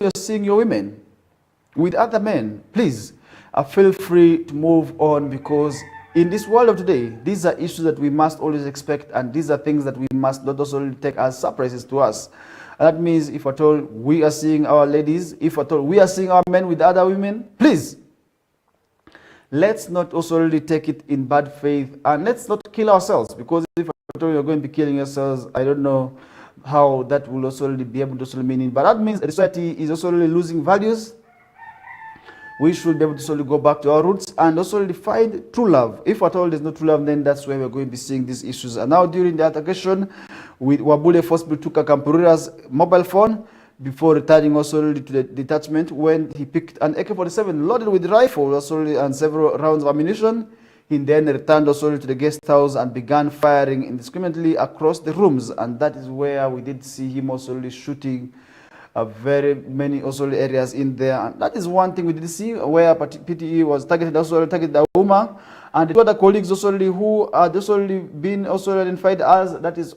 you're seeing your women with other men, please feel free to move on, because in this world of today, these are issues that we must always expect, and these are things that we must not also take as surprises to us. And that means if at all we are seeing our ladies, if at all we are seeing our men with other women, please, let's not also really take it in bad faith, and let's not kill ourselves, because if at all you're going to be killing yourselves, I don't know how that will also really be able to also mean it. But that means the society is also really losing values. We should be able to slowly go back to our roots and also find true love. If at all there's no true love, then that's where we're going to be seeing these issues. And now during the altercation with Wabule, forcibly took Kampurira's mobile phone before returning also to the detachment, when he picked an AK-47 loaded with rifle also and several rounds of ammunition. He then returned also to the guest house and began firing indiscriminately across the rooms. And that is where we did see him also shooting very many also areas in there. And that is one thing we did see, where PTE was targeted, also targeted Auma, and the two other colleagues also who are also been also identified as, that is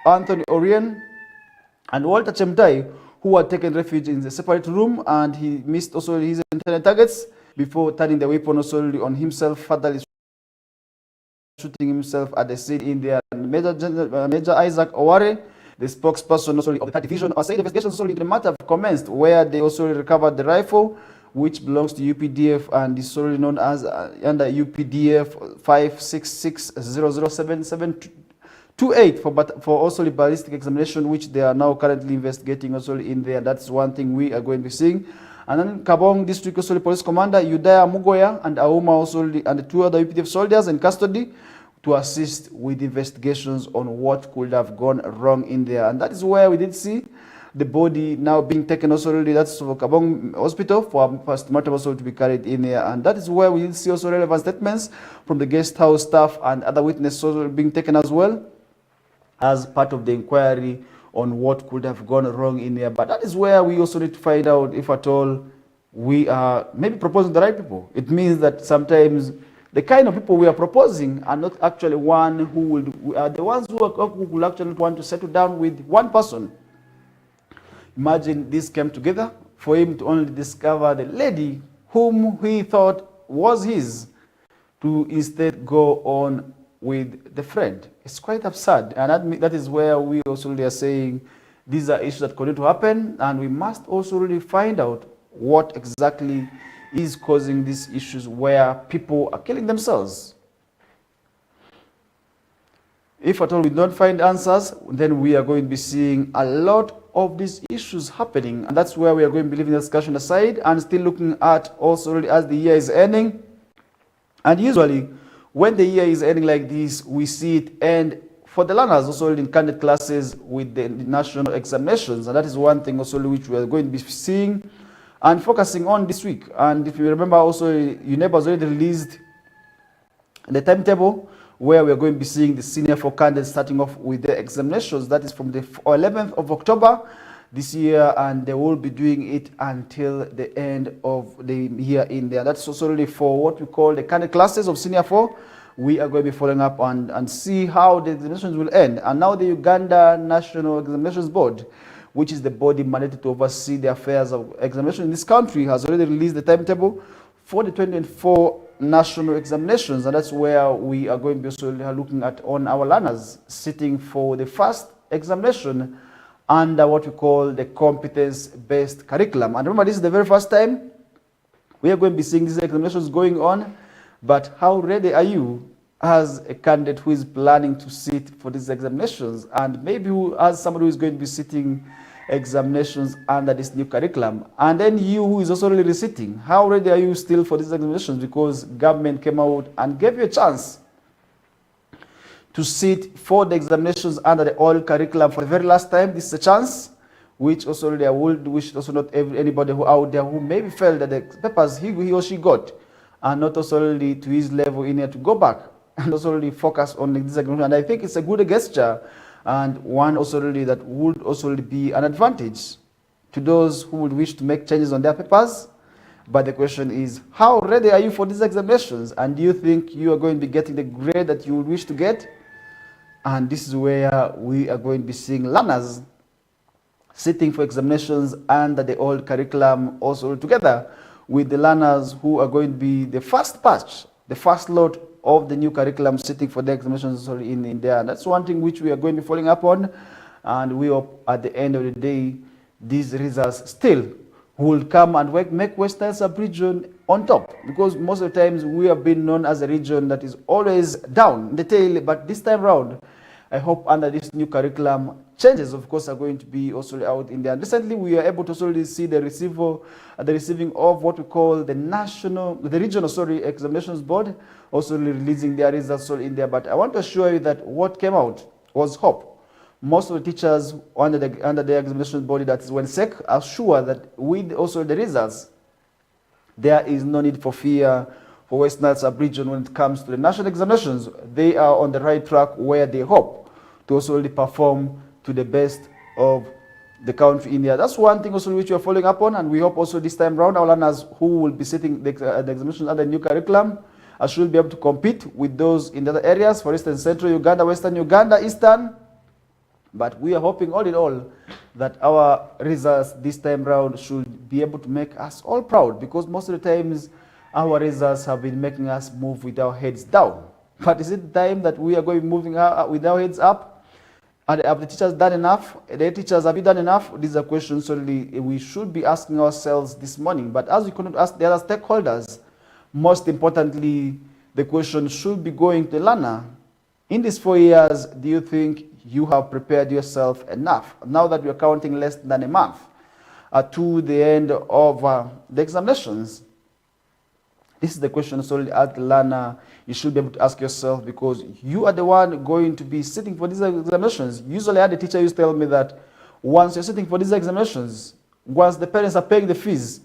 Anthony Orien and Walter Chemtai, who had taken refuge in the separate room, and he missed also his intended targets before turning the weapon also on himself, fatally shooting himself at the scene in there. Major Isaac Oware, the spokesperson also of the third division, said investigations also into the matter have commenced, where they also recovered the rifle, which belongs to UPDF and is solely known as under UPDF 566007728 for also the ballistic examination, which they are now currently investigating also in there. That's one thing we are going to be seeing. And then Kabong District also Police Commander Udaya Mugoya and Auma also and the two other UPDF soldiers in custody to assist with investigations on what could have gone wrong in there. And that is where we did see the body now being taken also, that's for Kabong Hospital for postmortem also to be carried in there. And that is where we did see also relevant statements from the guest house staff and other witnesses also being taken as well as part of the inquiry on what could have gone wrong in there. But that is where we also need to find out if at all we are maybe proposing the right people. It means that sometimes the kind of people we are proposing are not actually one who are the ones who will actually want to settle down with one person. Imagine this came together for him to only discover the lady whom he thought was his, to instead go on with the friend. It's quite absurd, and that is where we also are saying these are issues that continue to happen, and we must also really find out what exactly is causing these issues where people are killing themselves. If at all we don't find answers, then we are going to be seeing a lot of these issues happening, and that's where we are going to be leaving the discussion aside and still looking at also really as the year is ending. And usually when the year is ending like this, we see it end for the learners also in candidate classes with the national examinations, and that is one thing also which we are going to be seeing and focusing on this week. And if you remember also, UNEP has already released the timetable where we are going to be seeing the senior 4 candidates starting off with the examinations. That is from the 11th of October this year, and they will be doing it until the end of the year in there. That's also really for what we call the candidate classes of senior 4. We are going to be following up and see how the examinations will end. And now the Uganda National Examinations Board, which is the body mandated to oversee the affairs of examination in this country, has already released the timetable for the 2024 national examinations. And that's where we are going to be also looking at on our learners sitting for the first examination under what we call the competence-based curriculum. And remember, this is the very first time we are going to be seeing these examinations going on. But how ready are you as a candidate who is planning to sit for these examinations, and maybe who as somebody who is going to be sitting examinations under this new curriculum? And then you who is also really sitting, how ready are you still for these examinations? Because government came out and gave you a chance to sit for the examinations under the old curriculum for the very last time. This is a chance which also really I would wish also not anybody who out there who maybe felt that the papers he or she got are not also really to his level in here to go back and also really focus on this examination. And I think it's a good gesture, and one also really that would also really be an advantage to those who would wish to make changes on their papers. But the question is, how ready are you for these examinations? And do you think you are going to be getting the grade that you would wish to get? And this is where we are going to be seeing learners sitting for examinations under the old curriculum also together with the learners who are going to be the first batch, the first lot of the new curriculum sitting for the examinations in India. And that's one thing which we are going to be following up on. And we hope at the end of the day, these results still will come and make Western sub-region on top. Because most of the times we have been known as a region that is always down in the tail. But this time around, I hope under this new curriculum, changes, of course, are going to be also out in there. And recently, we are able to also see the receiving of what we call the regional examinations board, also releasing their results in there. But I want to assure you that what came out was hope. Most of the teachers under the examination body, that is WENSEC, are sure that with also the results, there is no need for fear for West Nile sub-region when it comes to the national examinations. They are on the right track where they hope to also really perform to the best of the country India. That's one thing also which we are following up on, and we hope also this time around our learners who will be sitting the examinations under the new curriculum should be able to compete with those in the other areas, for instance, Central Uganda, Western Uganda, Eastern. But we are hoping all in all that our results this time round should be able to make us all proud, because most of the times our results have been making us move with our heads down. But is it time that we are going moving with our heads up? And have the teachers done enough? The teachers, have you done enough? These are questions only we should be asking ourselves this morning. But as we couldn't ask the other stakeholders, most importantly, the question should be going to the learner. In these 4 years, do you think you have prepared yourself enough? Now that we are counting less than a month to the end of the examinations, this is the question solely as the learner you should be able to ask yourself, because you are the one going to be sitting for these examinations. Usually I had a teacher used to tell me that once you're sitting for these examinations, once the parents are paying the fees,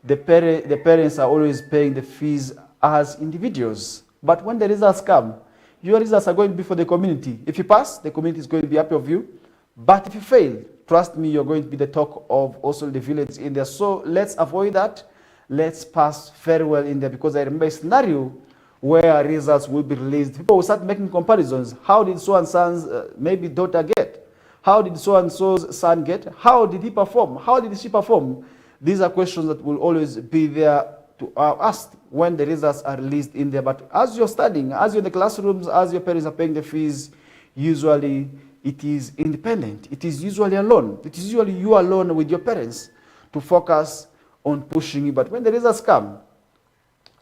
the parents are always paying the fees as individuals. But when the results come, your results are going to be for the community. If you pass, the community is going to be happy of you. But if you fail, trust me, you're going to be the talk of also the village in there. So let's avoid that. Let's pass very well in there, because I remember a scenario where results will be released. People will start making comparisons. How did so-and-so's maybe daughter get? How did so-and-so's son get? How did he perform? How did she perform? These are questions that will always be there to ask when the results are released in there. But as you're studying, as you're in the classrooms, as your parents are paying the fees, usually it is independent. It is usually alone. It is usually you alone with your parents to focus on pushing you. But when the results come,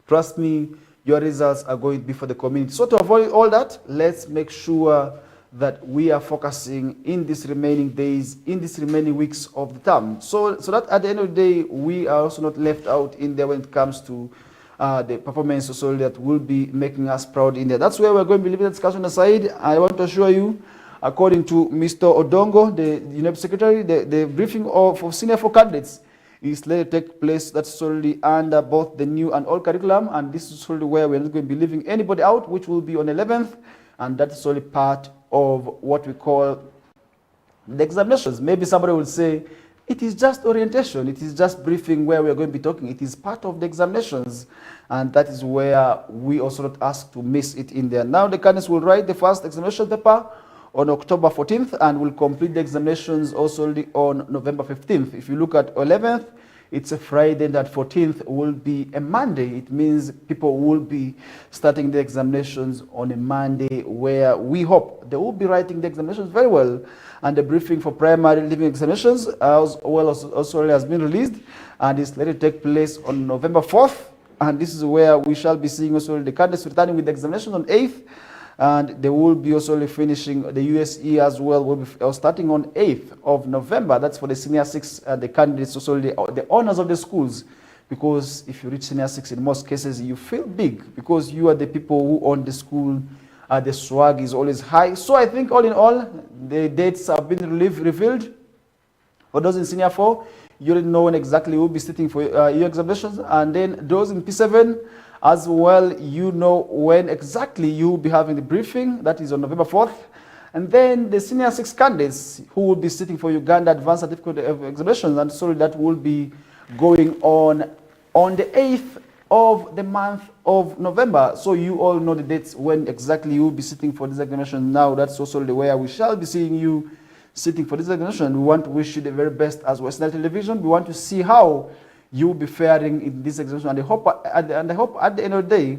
trust me, your results are going to be for the community. So to avoid all that, let's make sure that we are focusing in these remaining days, in these remaining weeks of the term. So that at the end of the day, we are also not left out in there when it comes to the performance also that will be making us proud in there. That's where we're going to be leaving the discussion aside. I want to assure you, according to Mr. Odongo, the UNEP Secretary, the briefing for senior 4 candidates is later to take place. That's solely under both the new and old curriculum, and this is solely where we're not going to be leaving anybody out, which will be on 11th, and that's solely part of what we call the examinations. Maybe somebody will say, it is just orientation, it is just briefing where we're going to be talking. It is part of the examinations, and that is where we also not asked to miss it in there. Now the candidates will write the first examination paper on October 14th and will complete the examinations also on November 15th. If you look at 11th, it's a Friday, and that 14th will be a Monday. It means people will be starting the examinations on a Monday, where we hope they will be writing the examinations very well. And the briefing for primary living examinations also has been released, and is later to take place on November 4th. And this is where we shall be seeing also the candidates returning with the examination on 8th. And they will be also finishing the USE as well, will be starting on 8th of November. That's for the senior 6, the candidates, also the honors of the schools. Because if you reach senior 6, in most cases, you feel big, because you are the people who own the school. The swag is always high. So I think all in all, the dates have been revealed. For those in senior 4, you already know when exactly you will be sitting for your examinations. And then those in P7, as well, you know when exactly you will be having the briefing. That is on November 4th. And then the senior 6 candidates who will be sitting for Uganda Advanced Certificate of Examinations, and so that will be going on the 8th of the month of November. So you all know the dates when exactly you will be sitting for this examination. Now that's also the way we shall be seeing you sitting for this examination. We want to wish you the very best as Western Television. We want to see how you will be faring in this examination, and I hope at the end of the day,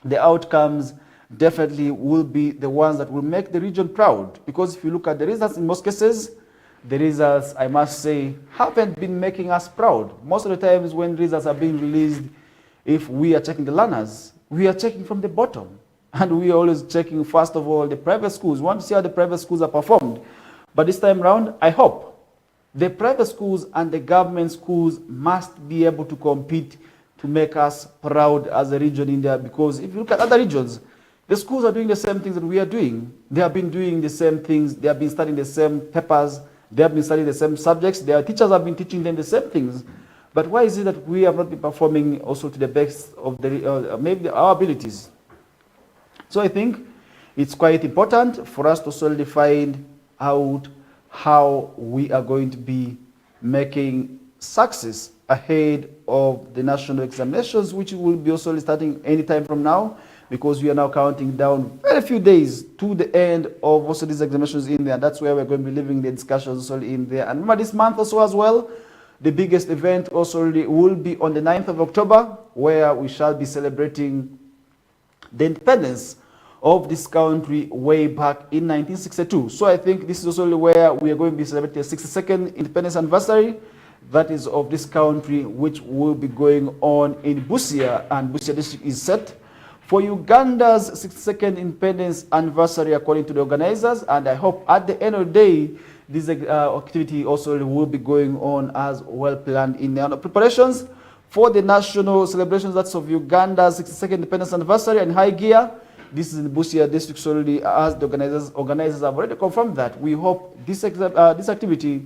the outcomes definitely will be the ones that will make the region proud. Because if you look at the results, in most cases, the results, I must say, haven't been making us proud. Most of the times when results are being released, if we are checking the learners, we are checking from the bottom. And we are always checking, first of all, the private schools. We want to see how the private schools are performed. But this time around, I hope the private schools and the government schools must be able to compete to make us proud as a region in there. Because if you look at other regions, the schools are doing the same things that we are doing. They have been doing the same things. They have been studying the same papers. They have been studying the same subjects. Their teachers have been teaching them the same things. But why is it that we have not been performing also to the best of maybe our abilities? So I think it's quite important for us to solidify out how we are going to be making success ahead of the national examinations, which will be also starting anytime from now, because we are now counting down very few days to the end of also these examinations in there. That's where we're going to be leaving the discussions also in there. And remember, this month also as well, the biggest event also will be on the 9th of October, where we shall be celebrating the independence of this country way back in 1962. So I think this is also where we are going to be celebrating the 62nd independence anniversary, that is of this country, which will be going on in Busia, and Busia district is set for Uganda's 62nd independence anniversary according to the organizers. And I hope at the end of the day, this activity also will be going on as well planned in the preparations for the national celebrations that's of Uganda's 62nd independence anniversary and high gear. This is in Busia district already, as the organizers have already confirmed that. We hope this activity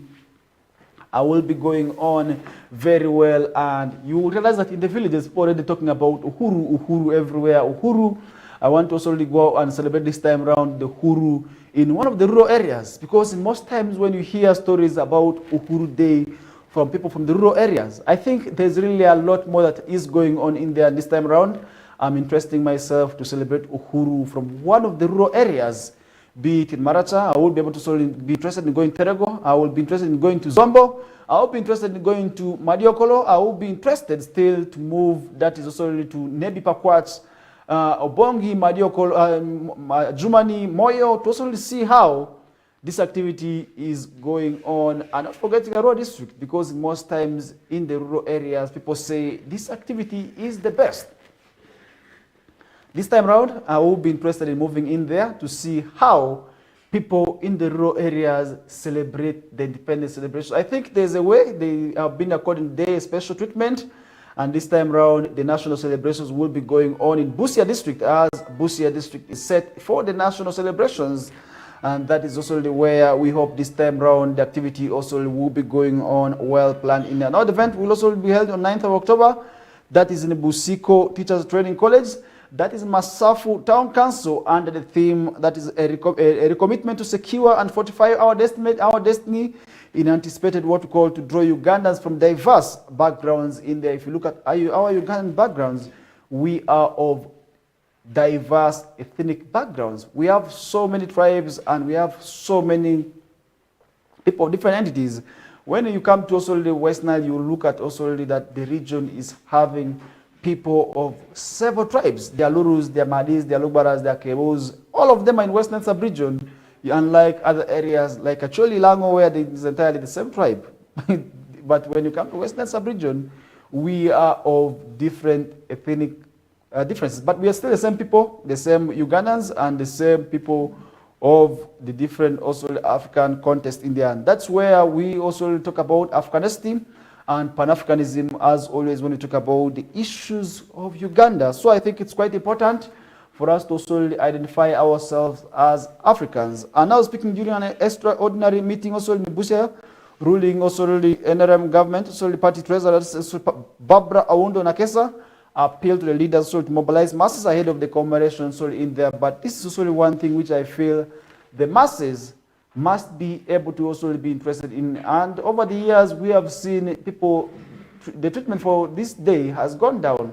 will be going on very well, and you will realize that in the villages, people are already talking about Uhuru, Uhuru everywhere, Uhuru. I want to also go out and celebrate this time around the Uhuru in one of the rural areas, because in most times when you hear stories about Uhuru Day from people from the rural areas, I think there's really a lot more that is going on in there this time around. I'm interesting myself to celebrate Uhuru from one of the rural areas, be it in Maracha. I will be able to be interested in going to Terego. I will be interested in going to Zombo. I will be interested in going to Madiokolo. I will be interested still to move, that is also to Nebi Pakwach, Obongi, Madiokolo, Jumani, Moyo, to also see how this activity is going on. And not forgetting Arua district, because most times in the rural areas, people say this activity is the best. This time around, I will be interested in moving in there to see how people in the rural areas celebrate the independence celebration. I think there's a way they have been according to their special treatment, and this time around, the national celebrations will be going on in Busia district, as Busia district is set for the national celebrations. And that is also where we hope this time around the activity also will be going on well planned in there. Now the event will also be held on 9th of October. That is in the Busiko Teachers Training College. That is Masafu Town Council, under the theme that is a recommitment to secure and fortify our destiny in anticipated what we call to draw Ugandans from diverse backgrounds in there. If you look at our Ugandan backgrounds, we are of diverse ethnic backgrounds. We have so many tribes and we have so many people of different entities. When you come to also the West Nile, you look at also that the region is having people of several tribes. There are Lurus, there are Madis, there are Lugbaras, there are Kebus. All of them are in Western sub-region, unlike other areas like Acholi, Lango, where it is entirely the same tribe. But when you come to Western sub-region, we are of different ethnic differences. But we are still the same people, the same Ugandans, and the same people of the different also African context in there. And that's where we also talk about Africanism and Pan-Africanism, as always, when we talk about the issues of Uganda. So I think it's quite important for us to also identify ourselves as Africans. And now speaking during an extraordinary meeting also in Busia, ruling also the NRM government, also the party treasurer, Barbara Awundo Nakesa, appealed to the leaders also to mobilize masses ahead of the commemoration so in there. But this is also one thing which I feel the masses must be able to also be interested in. And over the years, we have seen people, the treatment for this day has gone down.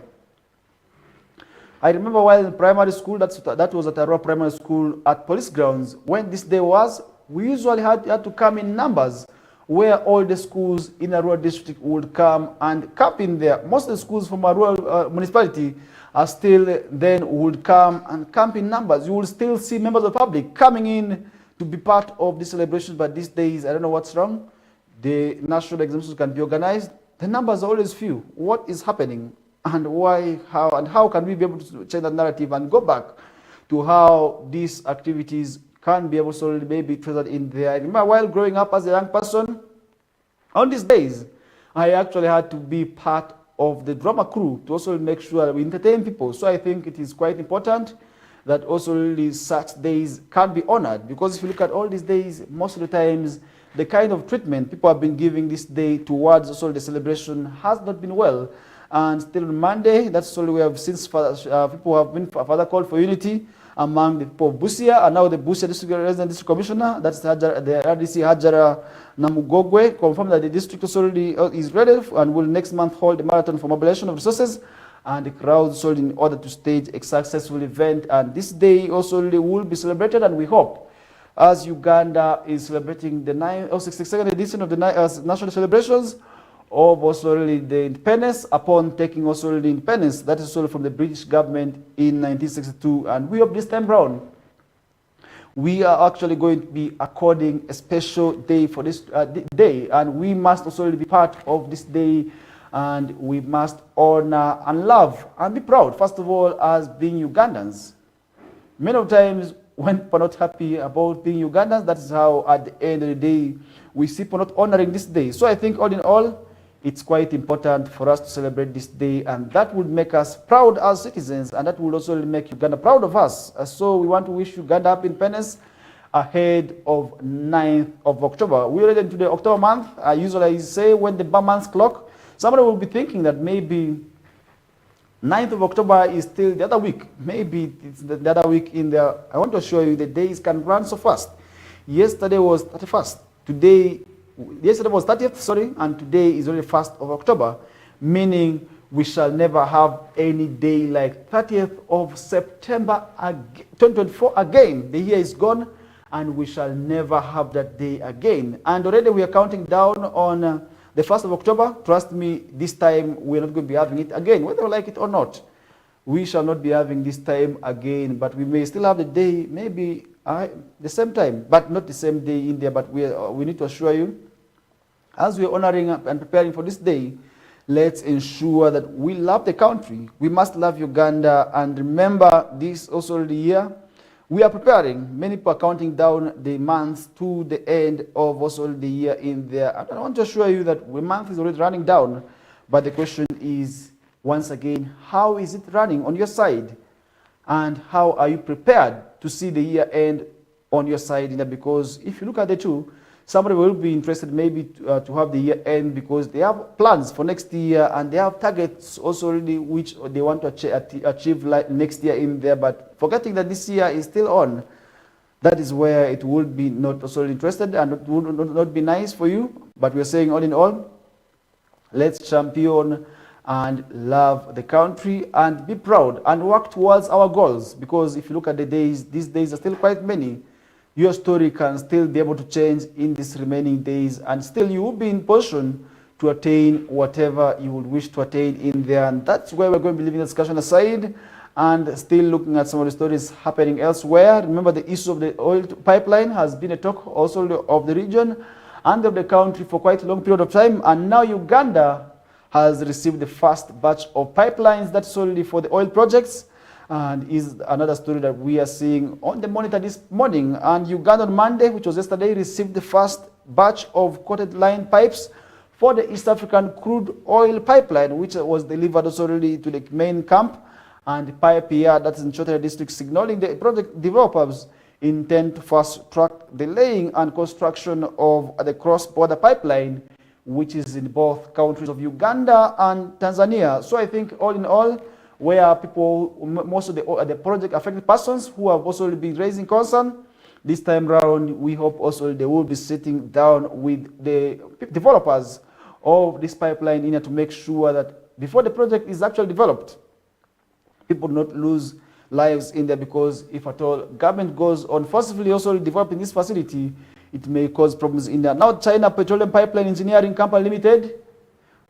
I remember while in primary school, that was at Arua Primary School at police grounds, when this day was, we usually had to come in numbers, where all the schools in a rural district would come and camp in there. Most of the schools from a rural municipality are still then would come and camp in numbers. You will still see members of the public coming in to be part of the celebrations, but these days, I don't know what's wrong. The national examinations can be organized. The numbers are always few. What is happening, and why, how can we be able to change that narrative and go back to how these activities can be able to maybe treasured in there? I remember while growing up as a young person, on these days, I actually had to be part of the drama crew to also make sure that we entertain people. So I think it is quite important that also really such days can be honored, because if you look at all these days, most of the times, the kind of treatment people have been giving this day towards also the celebration has not been well. And still on Monday, that's all we have since people have been further called for unity among the people of Busia, and now the Busia District Resident District Commissioner, that's the RDC Hajara Namugogwe, confirmed that the district already is ready and will next month hold a marathon for mobilization of resources and the crowds sold in order to stage a successful event. And this day also will be celebrated, and we hope, as Uganda is celebrating the 62nd edition of the national celebrations of also really the independence, upon taking also really the independence, that is also from the British government in 1962. And we hope this time round, we are actually going to be according a special day for this day, and we must also really be part of this day, and we must honor and love and be proud, first of all, as being Ugandans. Many of times, when people are not happy about being Ugandans, that is how, at the end of the day, we see people not honoring this day. So I think, all in all, it's quite important for us to celebrate this day, and that would make us proud as citizens, and that will also make Uganda proud of us. So we want to wish Uganda happy independence ahead of 9th of October. We're already into the October month. I usually say when the month's clock, somebody will be thinking that maybe 9th of October is still the other week. Maybe it's the other week in there. I want to show you the days can run so fast. Yesterday was 31st. Yesterday was 30th, sorry, and today is only 1st of October, meaning we shall never have any day like 30th of September 2024 again. The year is gone, and we shall never have that day again. And already we are counting down on the 1st of October. Trust me, this time we're not going to be having it again, whether we like it or not. We shall not be having this time again, but we may still have the day, maybe the same time, but not the same day in there. But we need to assure you, as we are honoring and preparing for this day, let's ensure that we love the country. We must love Uganda, and remember this also the year. We are preparing. Many people are counting down the months to the end of also the year in there. And I want to assure you that the month is already running down, but the question is, once again, how is it running on your side? And how are you prepared to see the year end on your side in there? Because if you look at the two, somebody will be interested maybe to have the year end because they have plans for next year, and they have targets also already which they want to achieve like next year in there, but forgetting that this year is still on. That is where it would be not also interested, and it would not be nice for you. But we're saying, all in all, let's champion and love the country and be proud and work towards our goals. Because if you look at the days, these days are still quite many. Your story can still be able to change in these remaining days, and still you will be in position to attain whatever you would wish to attain in there. And that's where we're going to be leaving the discussion aside and still looking at some of the stories happening elsewhere. Remember, the issue of the oil pipeline has been a talk also of the region and of the country for quite a long period of time. And now Uganda has received the first batch of pipelines that's solely for the oil projects, and is another story that we are seeing on the monitor this morning. And Uganda on Monday, which was yesterday, received the first batch of coated line pipes for the East African crude oil pipeline, which was delivered also already to the main camp. And the pipe here, that's in Chotara district, signaling the project developers intend to fast track the laying and construction of the cross-border pipeline, which is in both countries of Uganda and Tanzania. So I think, all in all, where people, most of the project affected persons who have also been raising concern, this time round, we hope also they will be sitting down with the developers of this pipeline in order to make sure that before the project is actually developed, people do not lose lives in there. Because if at all government goes on forcibly also developing this facility, it may cause problems in there. Now, China Petroleum Pipeline Engineering Company Limited,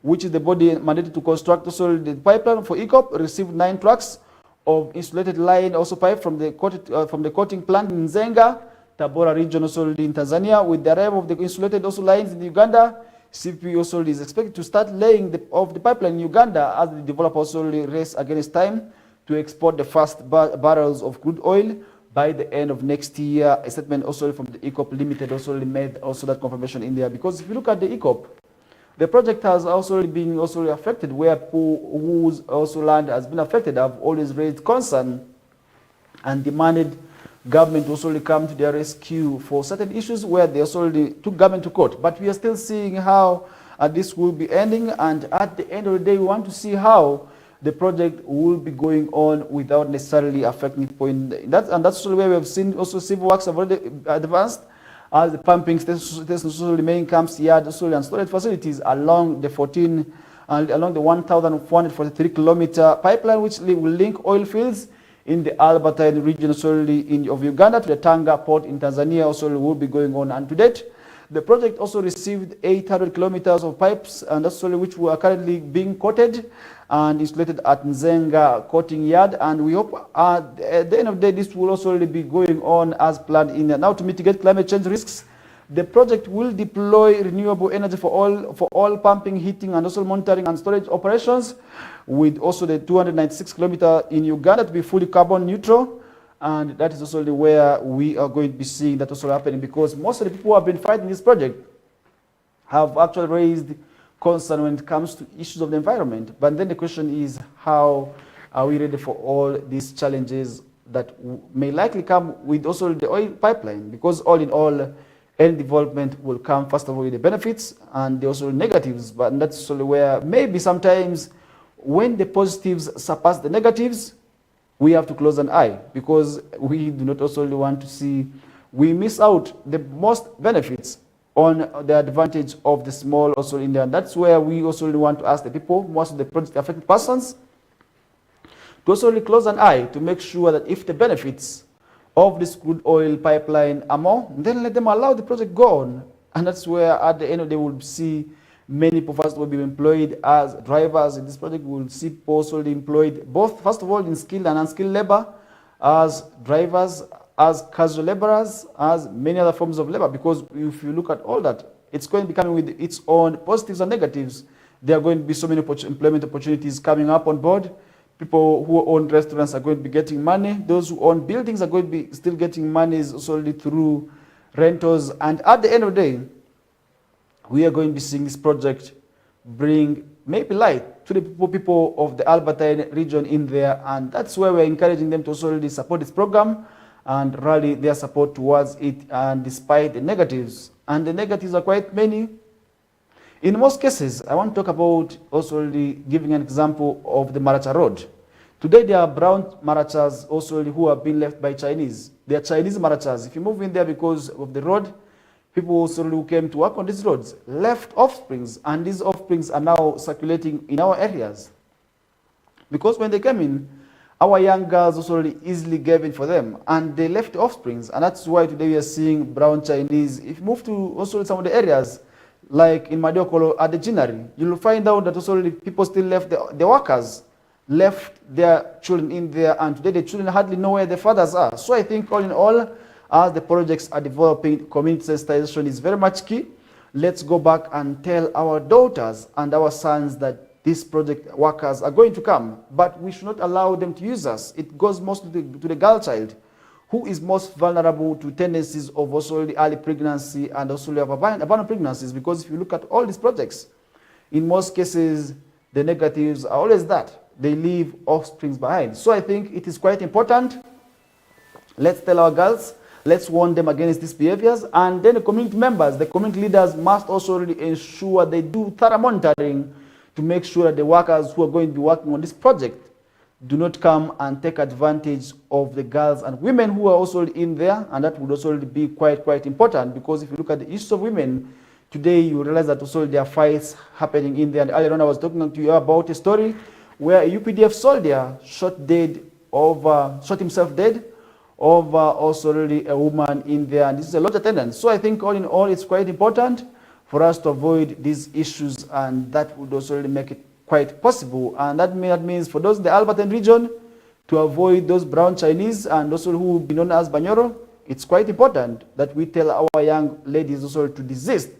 which is the body mandated to construct also the pipeline for ECOP, received 9 trucks of insulated line also pipe from the coating plant in Nzenga, Tabora region also in Tanzania. With the arrival of the insulated also lines in Uganda, CP also is expected to start laying the pipeline in Uganda as the developer also race against time to export the first barrels of crude oil by the end of next year. A statement also from the ECOP Limited also made also that confirmation in there, because if you look at the ECOP, the project has also been affected, where whose also land has been affected have always raised concern and demanded government also come to their rescue for certain issues where they also took government to court. But we are still seeing how this will be ending, and at the end of the day, we want to see how the project will be going on without necessarily affecting point. And that's also where we have seen also civil works have already advanced, as the pumping stations, the main camps, yard, and storage facilities along the 1,443 kilometer pipeline, which will link oil fields in the Albertine region of Uganda to the Tanga port in Tanzania also will be going on. And to date, the project also received 800 kilometers of pipes, and that's which are currently being coated and insulated at Nzenga coating yard. And we hope at the end of the day, this will also be going on as planned in there. Now, to mitigate climate change risks, the project will deploy renewable energy for all pumping, heating, and also monitoring and storage operations, with also the 296 kilometer in Uganda to be fully carbon neutral. And that is also where we are going to be seeing that also happening, because most of the people who have been fighting this project have actually raised concern when it comes to issues of the environment. But then the question is, how are we ready for all these challenges that may likely come with also the oil pipeline? Because all in all, any development will come first of all with the benefits and also negatives. But that's also where maybe sometimes when the positives surpass the negatives, we have to close an eye, because we do not also want to see we miss out the most benefits on the advantage of the small also in there. And that's where we also want to ask the people, most of the project affected persons, to also close an eye to make sure that if the benefits of this crude oil pipeline are more, then let them allow the project go on. And that's where at the end of the day we'll see many people first will be employed as drivers in this project. We'll see people also employed both, first of all, in skilled and unskilled labor, as drivers, as casual laborers, as many other forms of labor. Because if you look at all that, it's going to be coming with its own positives and negatives. There are going to be so many employment opportunities coming up on board. People who own restaurants are going to be getting money. Those who own buildings are going to be still getting money solely through rentals. And at the end of the day, we are going to be seeing this project bring maybe light to the people of the Albertine region in there. And that's where we're encouraging them to also support this program and rally their support towards it, and despite the negatives. And the negatives are quite many. In most cases, I want to talk about also giving an example of the Maracha Road. Today there are brown Marachas also who have been left by Chinese. They are Chinese Marachas. If you move in there because of the road, people also who came to work on these roads left offsprings, and these offsprings are now circulating in our areas. Because when they came in, our young girls also easily gave in for them, and they left offsprings, and that's why today we are seeing brown Chinese. If you move to also some of the areas, like in Madiokolo at the Ginari, you'll find out that also people still left, the workers left their children in there, and today the children hardly know where their fathers are. So I think all in all, as the projects are developing, community sensitization is very much key. Let's go back and tell our daughters and our sons that these project workers are going to come, but we should not allow them to use us. It goes mostly to the girl child, who is most vulnerable to tendencies of also the early pregnancy and also abandoned pregnancies. Because if you look at all these projects, in most cases, the negatives are always that they leave offsprings behind. So I think it is quite important. Let's tell our girls, let's warn them against these behaviors, and then the community members, the community leaders must also really ensure they do thorough monitoring to make sure that the workers who are going to be working on this project do not come and take advantage of the girls and women who are also in there. And that would also be quite important, because if you look at the issues of women today, you realize that also there are fights happening in there. And earlier on I was talking to you about a story where a UPDF soldier shot himself dead of also really a woman in there, and this is a lot of attendance. So I think all in all, it's quite important for us to avoid these issues, and that would also really make it quite possible. And that means for those in the Alberton region to avoid those brown Chinese and also who will be known as Banyoro, it's quite important that we tell our young ladies also to desist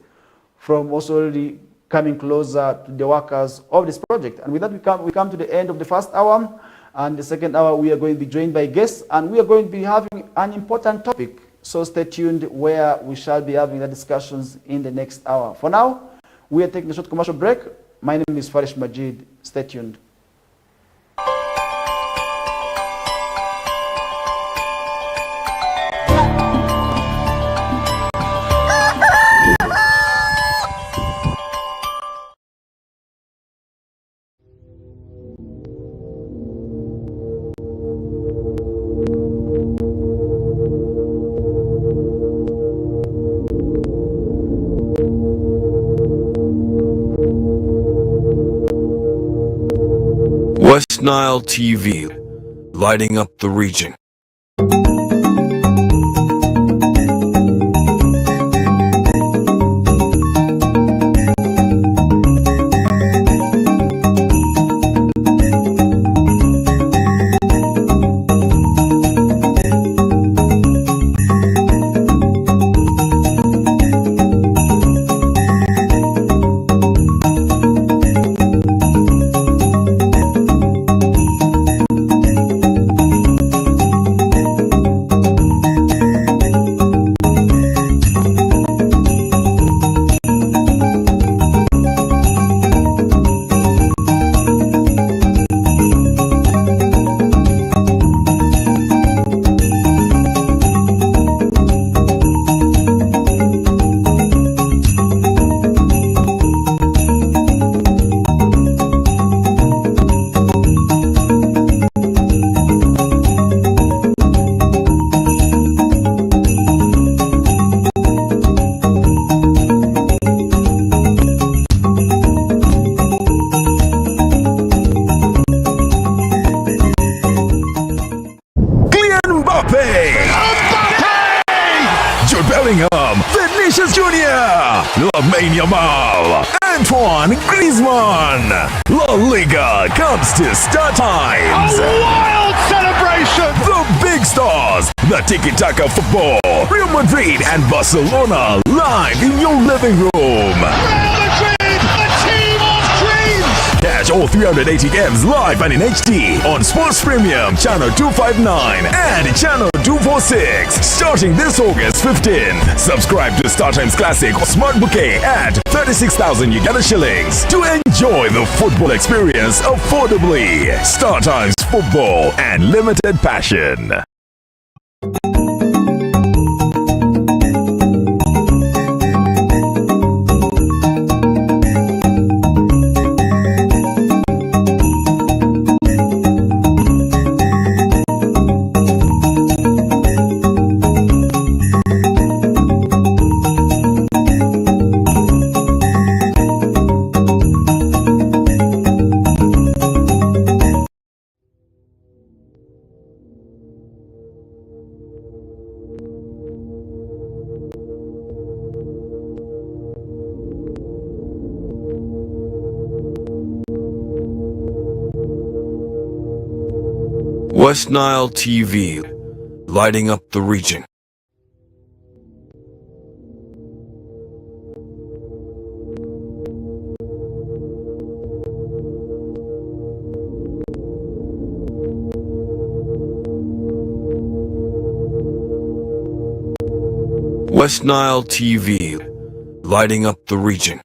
from also really coming closer to the workers of this project. And with that, we come to the end of the first hour. And the second hour, we are going to be joined by guests, and we are going to be having an important topic. So stay tuned where we shall be having the discussions in the next hour. For now, we are taking a short commercial break. My name is Farish Majid. Stay tuned. West Nile TV, lighting up the region. La Liga comes to Star Times. A wild celebration! The big stars, the tiki-taka football, Real Madrid and Barcelona live in your living room. Real Madrid, a team of dreams! Catch all 380 games live and in HD on Sports Premium Channel 259 and Channel 246 starting this August 15th. Subscribe to Star Times Classic or Smart Bouquet at 36,000 Uganda shillings to enjoy the football experience affordably. Star Times Football and limited passion. West Nile TV, lighting up the region. West Nile TV, lighting up the region.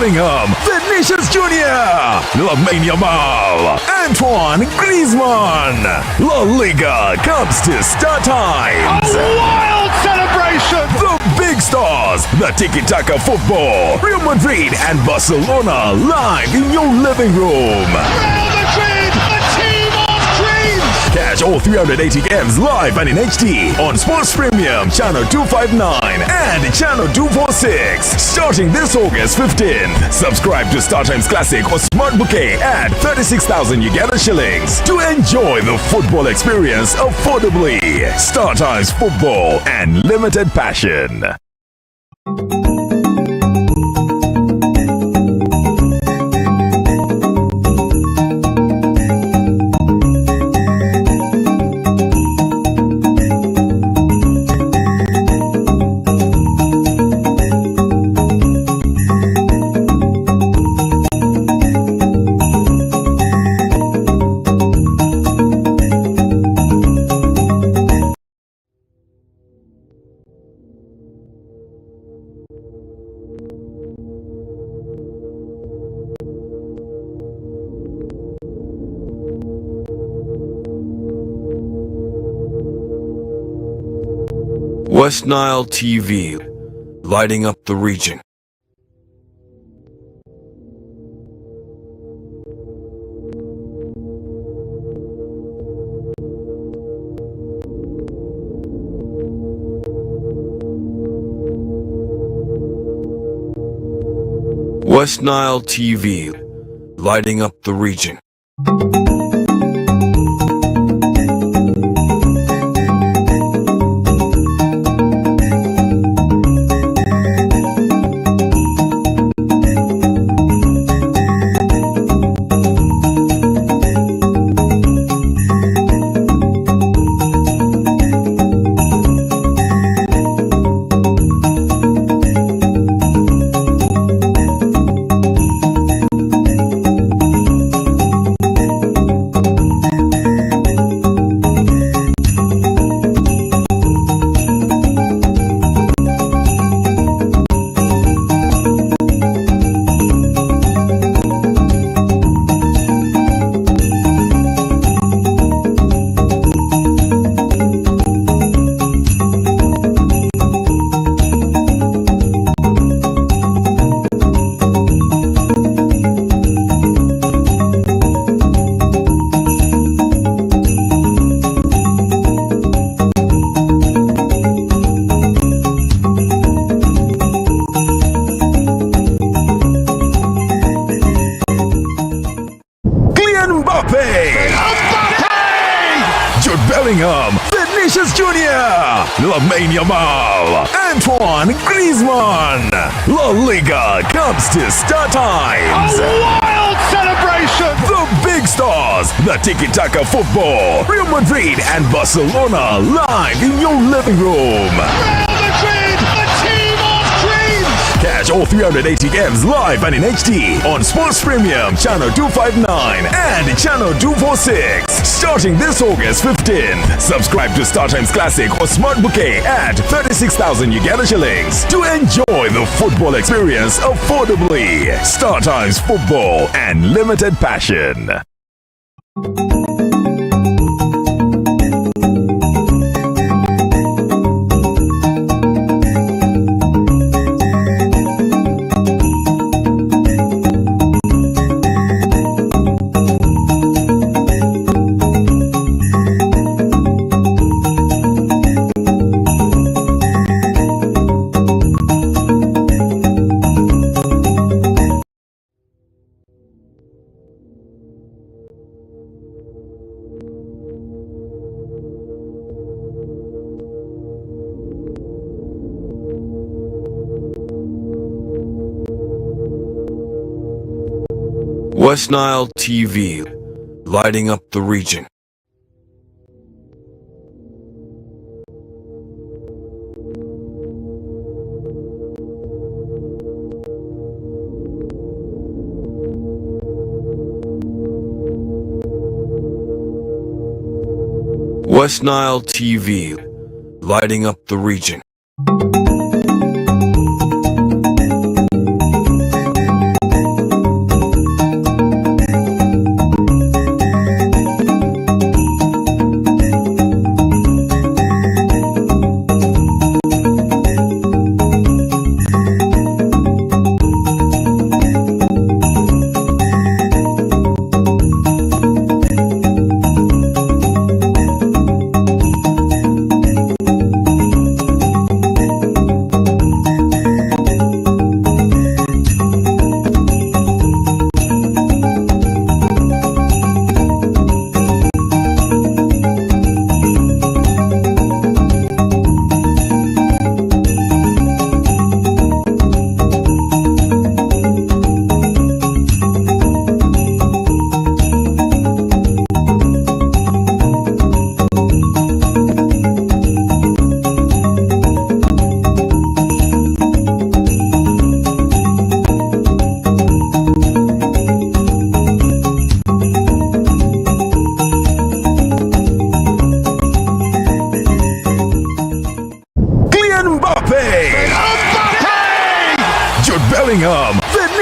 Bellingham, Vinicius Jr., Lamine Yamal, Antoine Griezmann. La Liga comes to Star Times. A wild celebration! The big stars, the tiki-taka football, Real Madrid and Barcelona live in your living room. Real Madrid, a team of dreams! Catch all 380 games live and in HD on Sports Premium Channel 259 and Channel 246 starting this August 15th. Subscribe to StarTimes Classic or Smart Bouquet at 36,000 Uganda shillings to enjoy the football experience affordably. StarTimes Football and Limited Passion. West Nile TV, lighting up the region. West Nile TV, lighting up the region. Bellingham, Vinicius Jr., Lamine Yamal, Antoine Griezmann. La Liga comes to Star Times. A wild celebration! The big stars, the tiki-taka football, Real Madrid and Barcelona live in your living room. Real Madrid, a team of dreams! Catch all 380 games live and in HD on Sports Premium Channel 259 and Channel 246 starting this August 15th. Subscribe to StarTimes Classic or Smart Bouquet at 36,000 Uganda shillings to enjoy the football experience affordably. StarTimes Football and Limited Passion. West Nile TV, lighting up the region. West Nile TV, lighting up the region.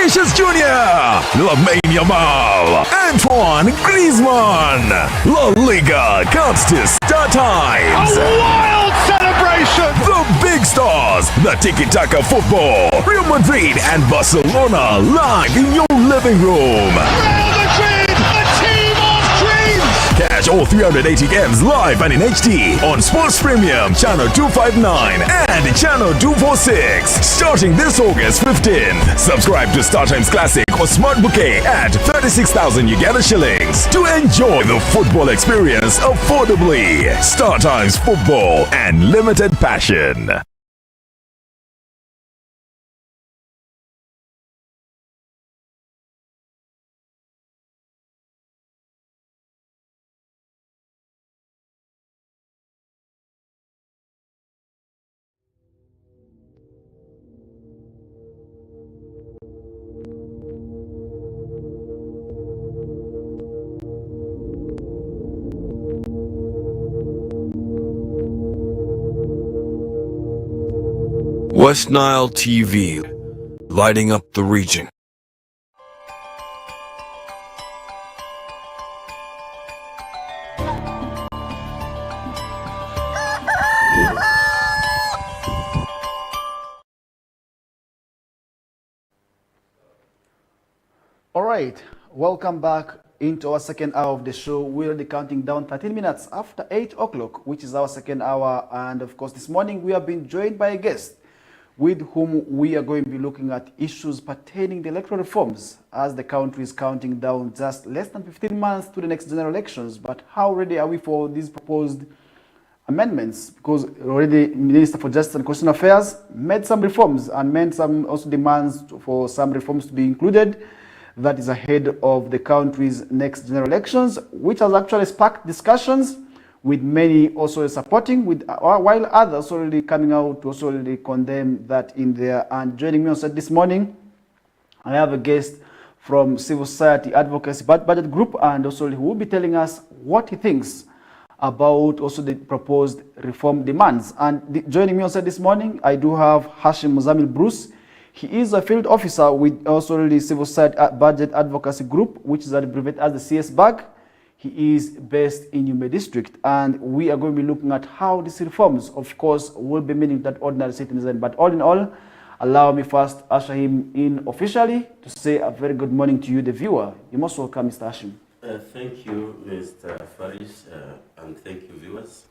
Vinicius Jr., Lamine Yamal, Antoine Griezmann. La Liga comes to Star Times. A wild celebration! The big stars, the tiki-taka football, Real Madrid and Barcelona live in your living room. Real Madrid, a team of dreams! Catch all 380 games live and in HD on Sports Premium Channel 259 and Channel 246 starting this August 15th. Subscribe to StarTimes Classic or Smart Bouquet at 36,000 Uganda shillings to enjoy the football experience affordably. StarTimes Football and Limited Passion. West Nile TV, lighting up the region. All right, welcome back into our second hour of the show. We're already counting down 13 minutes after 8 o'clock, which is our second hour. And of course, this morning we have been joined by a guest with whom we are going to be looking at issues pertaining to electoral reforms as the country is counting down just less than 15 months to the next general elections. But how ready are we for these proposed amendments? Because already Minister for Justice and Constitutional Affairs made some reforms and made some also demands for some reforms to be included. That is ahead of the country's next general elections, which has actually sparked discussions with many also supporting, while others already coming out to also already condemn that in there. And joining me on set this morning, I have a guest from Civil Society Advocacy Budget Group, and also who will be telling us what he thinks about also the proposed reform demands. And joining me on set this morning, I do have Hashim Muzamil Bruce. He is a field officer with also the Civil Society Budget Advocacy Group, which is abbreviated as the CS-BAG. He is based in Yumbe District, and we are going to be looking at how these reforms, of course, will be meaning that ordinary citizen. But all in all, allow me first usher him in officially to say a very good morning to you, the viewer. You're most welcome, Mr. Hashim. Thank you, Mr. Faris, and thank you, viewers.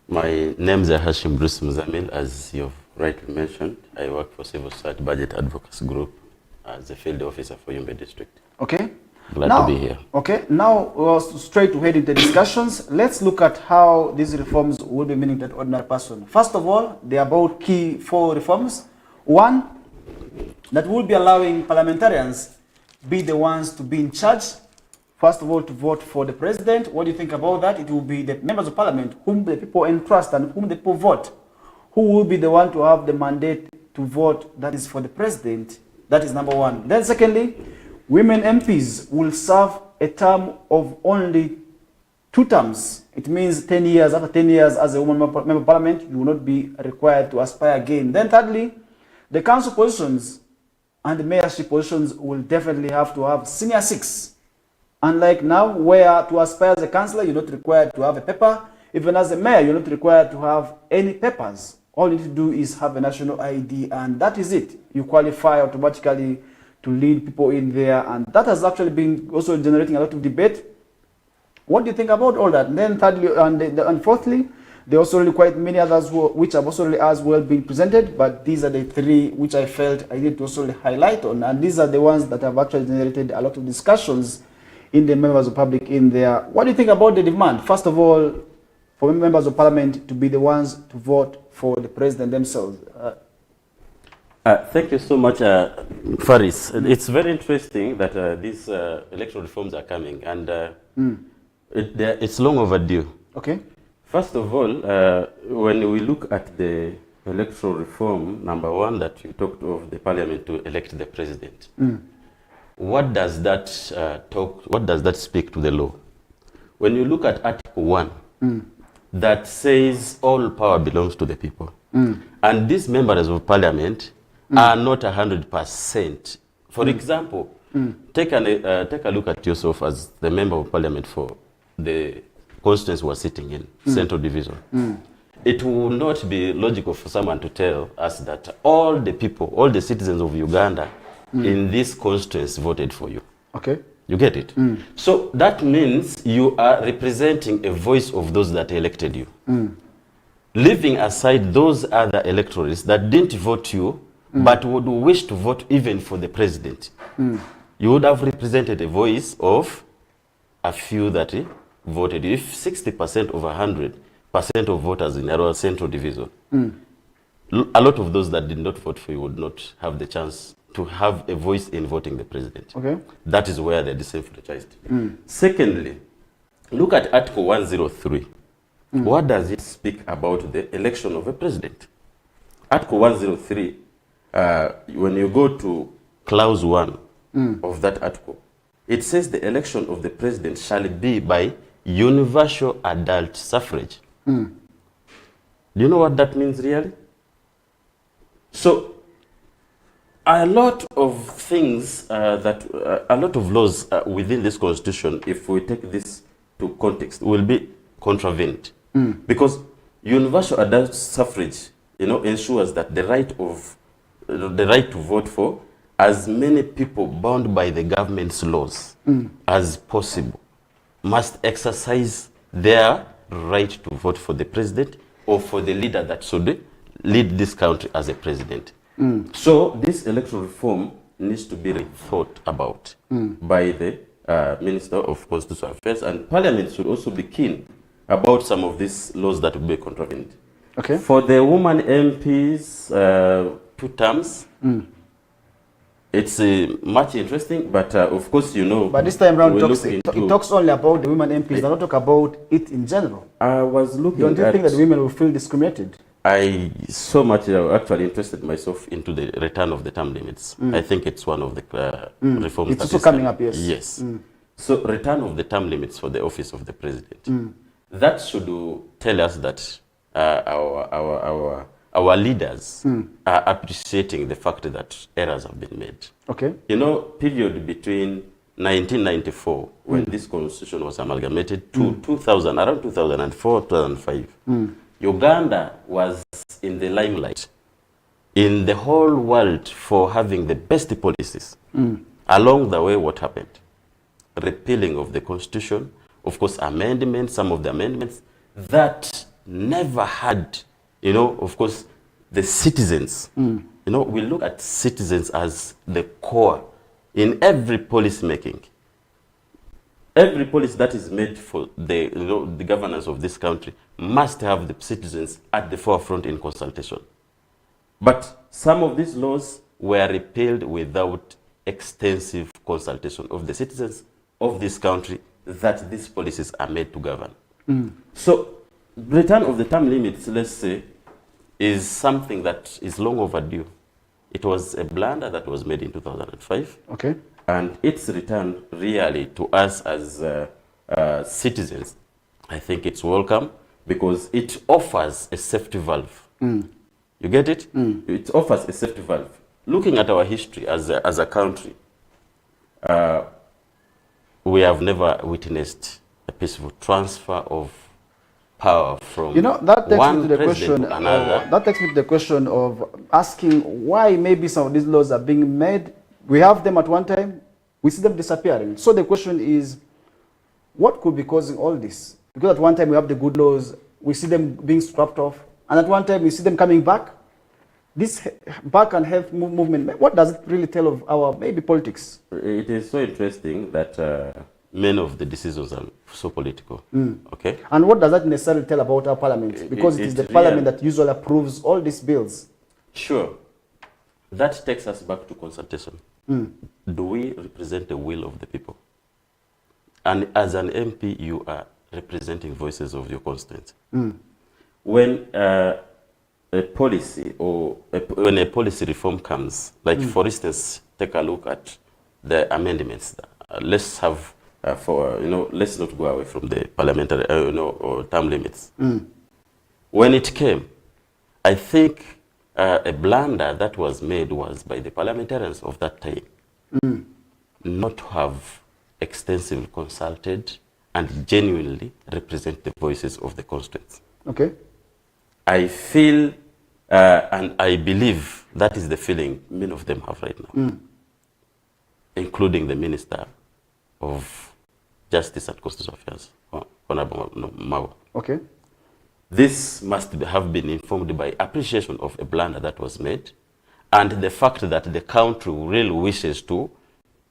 My name is Hashim Bruce Muzamil, as you've rightly mentioned. I work for Civil Society Budget Advocacy Group as a field officer for Yumbe District. Okay. Glad to be here. Okay, now straight to head into discussions. Let's look at how these reforms will be meaning to an ordinary person. First of all, they are about key 4 reforms. One, that will be allowing parliamentarians be the ones to be in charge. First of all, to vote for the president. What do you think about that? It will be the members of parliament whom the people entrust and whom the people vote, who will be the one to have the mandate to vote, that is for the president. That is number one. Then secondly, women MPs will serve a term of only 2 terms. It means 10 years. After 10 years as a woman member of parliament, you will not be required to aspire again. Then thirdly, the council positions and the mayorship positions will definitely have to have senior 6. Unlike now, where to aspire as a councillor, you're not required to have a paper. Even as a mayor, you're not required to have any papers. All you need to do is have a national ID, and that is it. You qualify automatically to lead people in there, and that has actually been also generating a lot of debate. What do you think about all that? And then thirdly, and fourthly, there are also really quite many others which have also really as well been presented, but these are the 3 which I felt I need to also really highlight on, and these are the ones that have actually generated a lot of discussions in the members of public in there. What do you think about the demand? First of all, for members of parliament to be the ones to vote for the president themselves. Thank you so much, Faris. It's very interesting that these electoral reforms are coming, and it's long overdue. Okay. First of all, when we look at the electoral reform, number 1, that you talked of the parliament to elect the president. What does that what does that speak to the law? When you look at Article 1, that says all power belongs to the people. And these members of parliament are not 100% For example, take a look at yourself as the member of parliament for the constituency we're sitting in, Central Division. It will not be logical for someone to tell us that all the people, all the citizens of Uganda in this constituency voted for you. Okay. You get it? So that means you are representing a voice of those that elected you. Leaving aside those other electorates that didn't vote you, but would wish to vote even for the president. You would have represented a voice of a few that voted. If 60% of 100% of voters in our Central Division, a lot of those that did not vote for you would not have the chance to have a voice in voting the president. Okay. That is where they're disenfranchised. Secondly, look at Article 103. What does it speak about the election of a president? Article 103, when you go to clause 1 of that article, it says the election of the president shall be by universal adult suffrage. Do you know what that means really? So, a lot of things a lot of laws within this constitution, if we take this to context, will be contravened. Because universal adult suffrage, ensures that the right to vote for as many people bound by the government's laws as possible must exercise their right to vote for the president or for the leader that should lead this country as a president. So this electoral reform needs to be thought about by the Minister of Constitutional Affairs, and Parliament should also be keen about some of these laws that will be contravened. Okay. For the woman MPs, 2 terms, it's much interesting, but of course, But this time around, it it talks only about the women MPs. They don't talk about it in general. I was looking Don't you think that women will feel discriminated? I so much actually interested myself into the return of the term limits. I think it's one of the reforms. It's that also is coming up, yes. Yes. So return of the term limits for the office of the president. That should tell us that our leaders are appreciating the fact that errors have been made. Okay. Period between 1994, when this constitution was amalgamated, to 2000, around 2004, 2005, Uganda was in the limelight in the whole world for having the best policies. Along the way, what happened? Repealing of the constitution, of course, amendments, some of the amendments that never had, of course, the citizens. We look at citizens as the core in every policy making. Every policy that is made for the governance of this country must have the citizens at the forefront in consultation. But some of these laws were repealed without extensive consultation of the citizens of this country that these policies are made to govern. So, return of the term limits, let's say, is something that is long overdue. It was a blunder that was made in 2005. Okay. And its return really to us as citizens, I think it's welcome because it offers a safety valve. You get it? It offers a safety valve. Looking at our history as a country, we have never witnessed a peaceful transfer of power from that takes one me to the president question. to another. That takes me to the question of asking why maybe some of these laws are being made. We have them at one time, we see them disappearing. So the question is, what could be causing all this? Because at one time we have the good laws, we see them being scrapped off, and at one time we see them coming back. This back and health movement, what does it really tell of our maybe politics? It is so interesting that many of the decisions are so political. Okay. And what does that necessarily tell about our parliament? Because it is the parliament that usually approves all these bills. Sure. That takes us back to consultation. Do we represent the will of the people? And as an MP, you are representing voices of your constituents. When a policy or when a policy reform comes, like for instance, take a look at the amendments. Let's have let's not go away from the parliamentary or term limits. When it came, I think a blunder that was made was by the parliamentarians of that time. not to have extensively consulted and genuinely represent the voices of the constituents. Okay. I feel and I believe that is the feeling many of them have right now, including the Minister of Justice and Constitutional Affairs, Honorable Mawa. Okay. This must have been informed by appreciation of a blunder that was made and the fact that the country really wishes to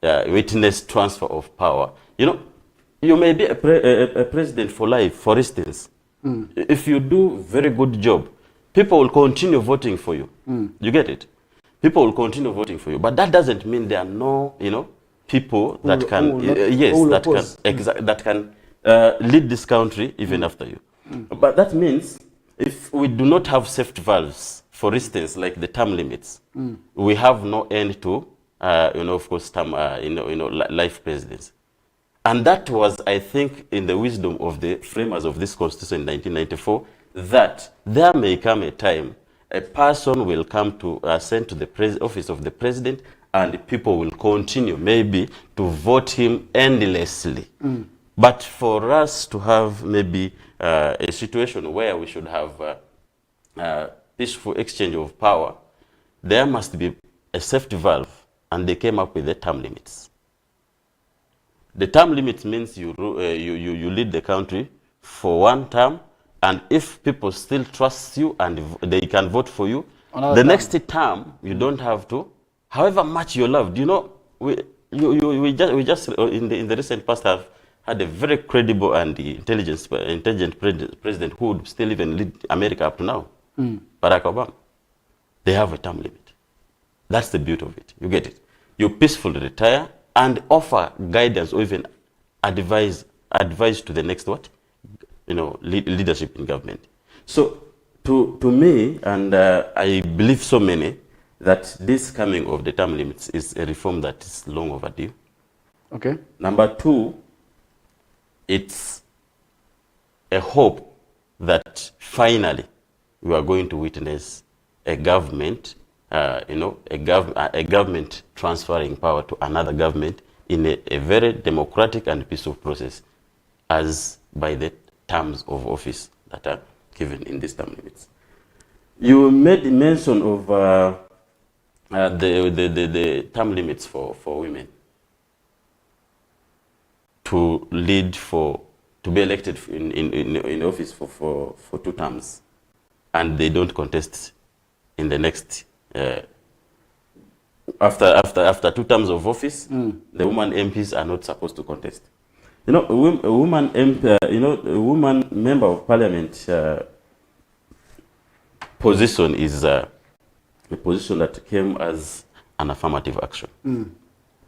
witness transfer of power. You know, you may be a president for life, for instance. If you do very good job, people will continue voting for you. You get it? People will continue voting for you. But that doesn't mean there are no, you know, people that can, that can lead this country even after you. But that means if we do not have safety valves, for instance, like the term limits, we have no end to, you know, of course, term, life presidents. And that was, I think, in the wisdom of the framers of this constitution in 1994, that there may come a time a person will come to sent to the office of the president, and people will continue maybe to vote him endlessly. But for us to have maybe a situation where we should have peaceful exchange of power, there must be a safety valve, and they came up with the term limits. The term limit means you lead the country for one term, and if people still trust you and they can vote for you, the next term you don't have to, however much you loved. You know, we just in the recent past have had a very credible and intelligent president who would still even lead America up to now, Barack Obama. They have a term limit. That's the beauty of it. You get it. You peacefully retire and offer guidance or even advice to the next what? You know, leadership in government. So to me, and I believe so many, that this coming of the term limits is a reform that is long overdue. Okay. Number two, it's a hope that finally we are going to witness a government, a government transferring power to another government in a very democratic and peaceful process, as by the terms of office that are given in these term limits. You made mention of the term limits for women to lead to be elected in office for 2 terms, and they don't contest in the next after 2 terms of office. The woman MPs are not supposed to contest. You know, a woman MP, a woman member of parliament position is a position that came as an affirmative action.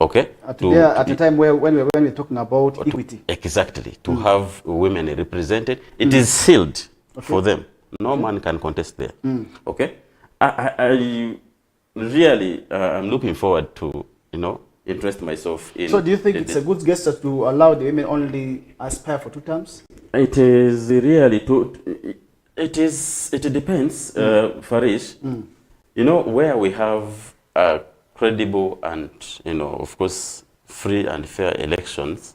Okay. At a time when we're talking about equity. Exactly. To have women represented, it is sealed for them. No man can contest there. Okay. I really I'm looking forward to, interest myself in. So do you think it's a good gesture to allow the women only aspire for 2 terms? It is really it depends, Farish. Where we have credible and, of course, free and fair elections,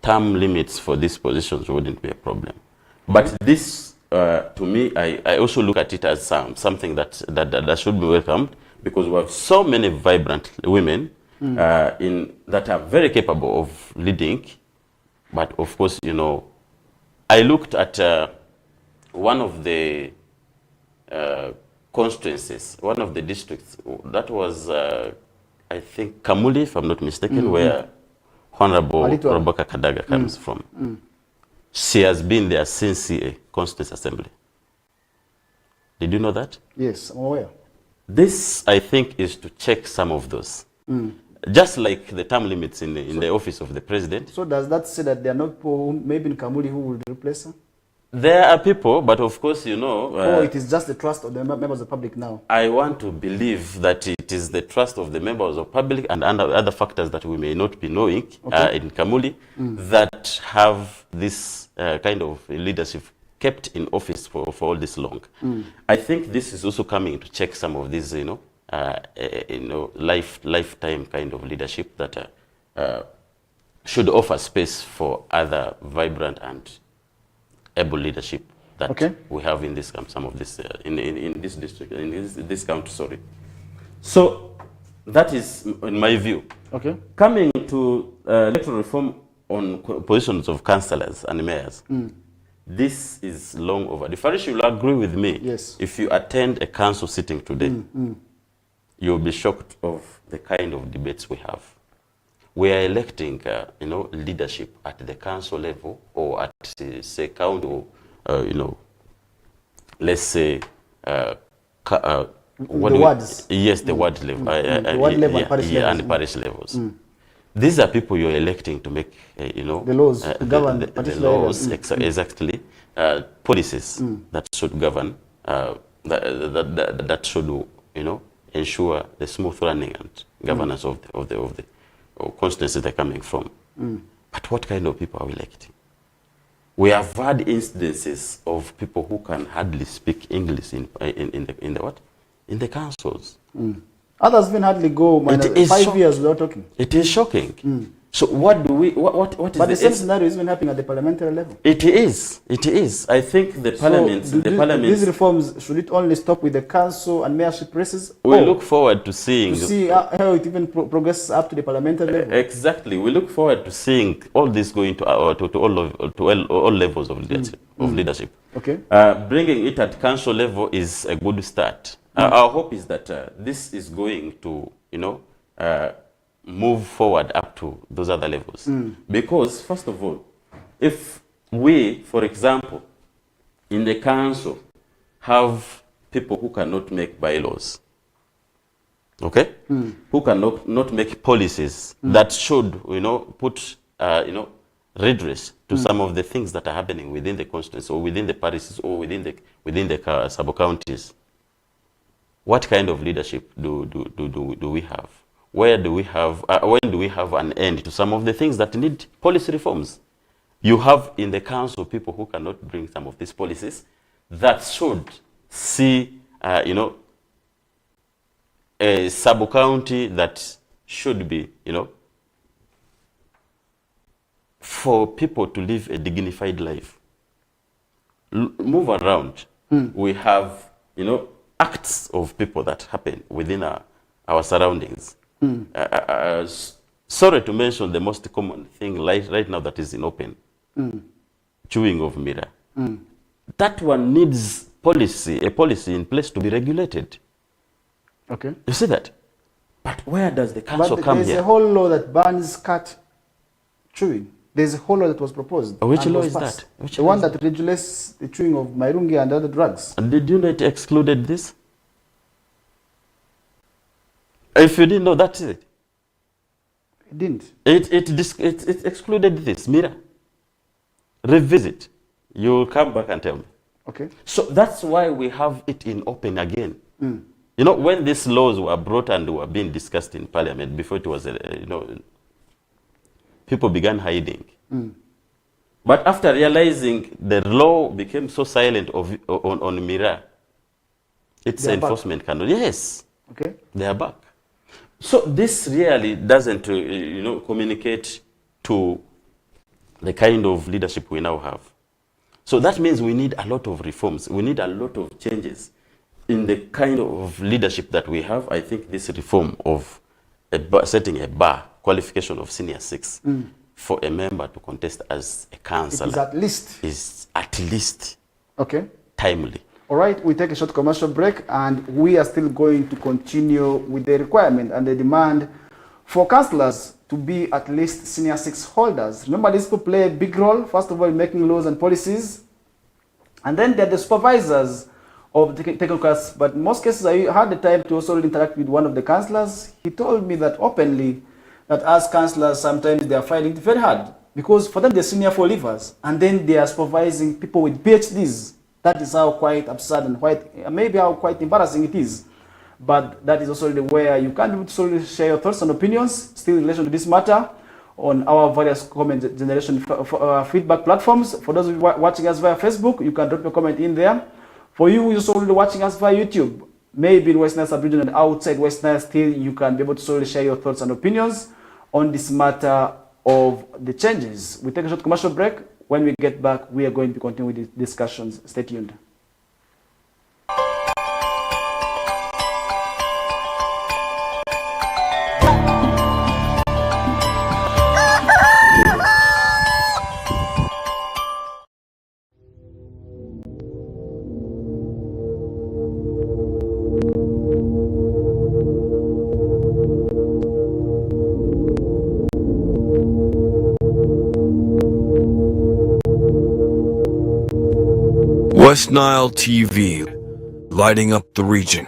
term limits for these positions wouldn't be a problem. But this, to me, I also look at it as something that should be welcomed, because we have so many vibrant women that are very capable of leading. But of course, I looked at one of the constituencies, one of the districts, that was, I think, Kamuli, if I'm not mistaken, where Honorable Rebecca Kadaga comes from. She has been there since CA, Constituent Assembly. Did you know that? Yes, I'm aware. This, I think, is to check some of those. Just like the term limits in the office of the president. So does that say that there are not people, maybe in Kamuli, who will replace her? There are people, but of course, it is just the trust of the members of the public now. I want to believe that it is the trust of the members of public and other factors that we may not be knowing in Kamuli that have this kind of leadership kept in office for all this long. I think this is also coming to check some of these, lifetime kind of leadership that should offer space for other vibrant and able leadership that we have in this some of this in this district, in this country. Sorry. So that is in my view. Okay. Coming to electoral reform on positions of councillors and mayors, this is long overdue. Farish, you will agree with me. Yes. If you attend a council sitting today, you'll be shocked of the kind of debates we have. We are electing, leadership at the council level or at, say, county, or, let's say, the wards. Yes, the ward level. The ward level and parish levels. And the parish levels. These are people you're electing to make, the laws to govern the laws, exactly, policies that should govern, that should, ensure the smooth running and governance of the constituency they're coming from. But what kind of people are we electing? We have had instances of people who can hardly speak English in the councils. Others even hardly go 5 years without talking. It is shocking. So what do we, what is But the same scenario is even happening at the parliamentary level. It is. I think the parliament, these reforms, should it only stop with the council and mayorship races? We look forward to seeing how it even progresses up to the parliamentary level. Exactly. We look forward to seeing all this going to all levels of leadership. Okay. Bringing it at council level is a good start. Our hope is that this is going to, move forward up to those other levels. Because, first of all, if we, for example, in the council, have people who cannot make bylaws, okay, who cannot not make policies that should, put, redress to some of the things that are happening within the constituency or within the parishes or within the sub-counties, what kind of leadership do we have? When do we have an end to some of the things that need policy reforms? You have in the council people who cannot bring some of these policies that should see, a sub-county that should be, for people to live a dignified life. Move around. We have, acts of people that happen within our surroundings. Sorry to mention the most common thing right now that is in open. Chewing of mirror. That one needs a policy in place to be regulated. Okay. You see that? But where does the council come here? There's a whole law that bans cat chewing. There's a whole law that was proposed. Which law is that? The one that regulates the chewing of mairungi and other drugs. And did you know it excluded this? If you didn't know, that's it. It didn't. It excluded this. Mira. Revisit. You'll come back and tell me. Okay. So that's why we have it in open again. When these laws were brought and were being discussed in parliament, before it was, people began hiding. But after realizing the law became so silent on Mira, its enforcement cannot. Yes. Okay. They are back. So this really doesn't, communicate to the kind of leadership we now have. So that means we need a lot of reforms. We need a lot of changes in the kind of leadership that we have. I think this reform of setting a bar qualification of senior 6 for a member to contest as a councillor is at least okay. timely. All right, we take a short commercial break and we are still going to continue with the requirement and the demand for councillors to be at least senior 6 holders. Remember, these people play a big role, first of all, in making laws and policies, and then they're the supervisors of the technocrats. But in most cases, I had the time to also interact with one of the councillors. He told me that openly, that as councillors, sometimes they are finding it very hard because for them, they're senior 4 leavers, and then they are supervising people with PhDs. That is how quite absurd and maybe how quite embarrassing it is. But that is also where you can share your thoughts and opinions still in relation to this matter on our various comment generation feedback platforms. For those of you watching us via Facebook, you can drop your comment in there. For you who's already watching us via YouTube, maybe in West Nile sub-region and outside West Nile, still you can be able to solely share your thoughts and opinions on this matter of the changes. We take a short commercial break. When we get back, we are going to continue with the discussions. Stay tuned. West Nile TV, lighting up the region.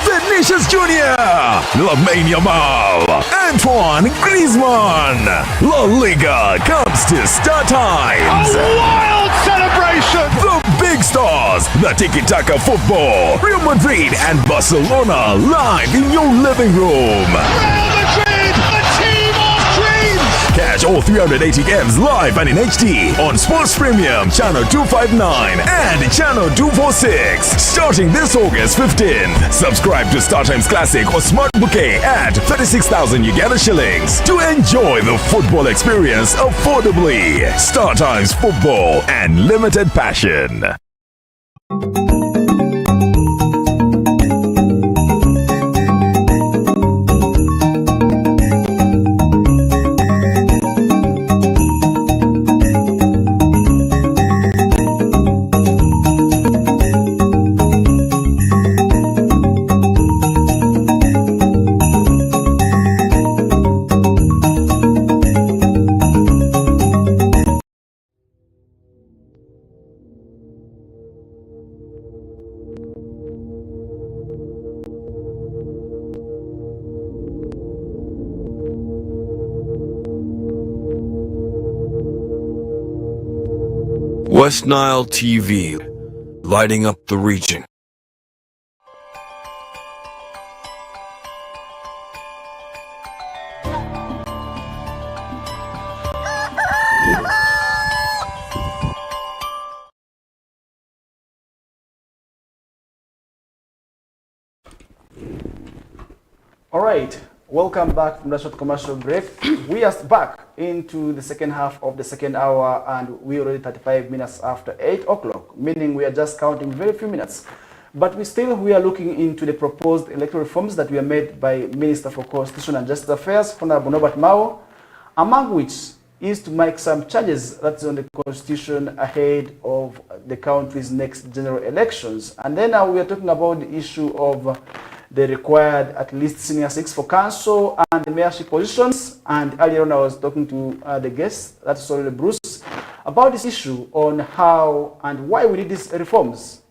Vinicius Jr., Lamine Yamal, Antoine Griezmann. La Liga comes to Star Times. A wild celebration! The big stars, the tiki-taka football, Real Madrid and Barcelona live in your living room. Real Madrid, a team of dreams! Catch all 380 games live and in HD on Sports Premium Channel 259 and Channel 246 starting this August 15th. Subscribe to StarTimes Classic or Smart Bouquet at 36,000 Uganda shillings to enjoy the football experience affordably. StarTimes Football and limited passion. West Nile TV, lighting up the region. All right, welcome back from that short commercial break. We are back into the second half of the second hour, and we're already 35 minutes after 8 o'clock, meaning we are just counting very few minutes. But we are looking into the proposed electoral reforms that were made by Minister for Constitution and Justice Affairs, Honorable Norbert Mao, among which is to make some changes that's on the Constitution ahead of the country's next general elections. And then we are talking about the issue of the required at least senior 6 for council and the mayorship positions. And earlier on I was talking to the guest, that's Solly Bruce, about this issue on how and why we need these reforms.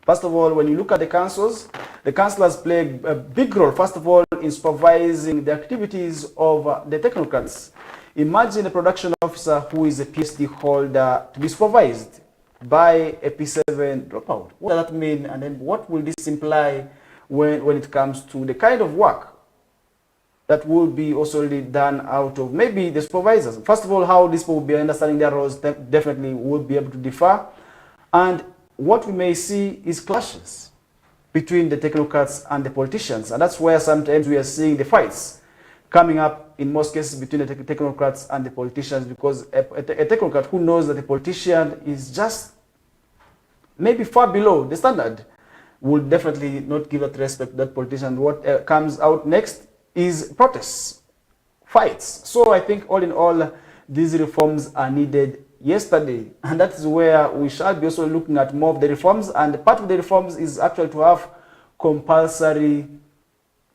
First of all, when you look at the councils, the councillors play a big role, first of all, in supervising the activities of the technocrats. Imagine a production officer who is a PhD holder to be supervised by a P7 dropout. What does that mean? And then what will this imply when it comes to the kind of work that will be also really done out of maybe the supervisors? First of all, how these people will be understanding their roles definitely will be able to differ. And what we may see is clashes between the technocrats and the politicians. And that's where sometimes we are seeing the fights coming up in most cases between the technocrats and the politicians, because a technocrat who knows that the politician is just maybe far below the standard will definitely not give that respect to that politician. What comes out next is protests, fights. So I think all in all, these reforms are needed yesterday, and that is where we shall be also looking at more of the reforms. And part of the reforms is actually to have compulsory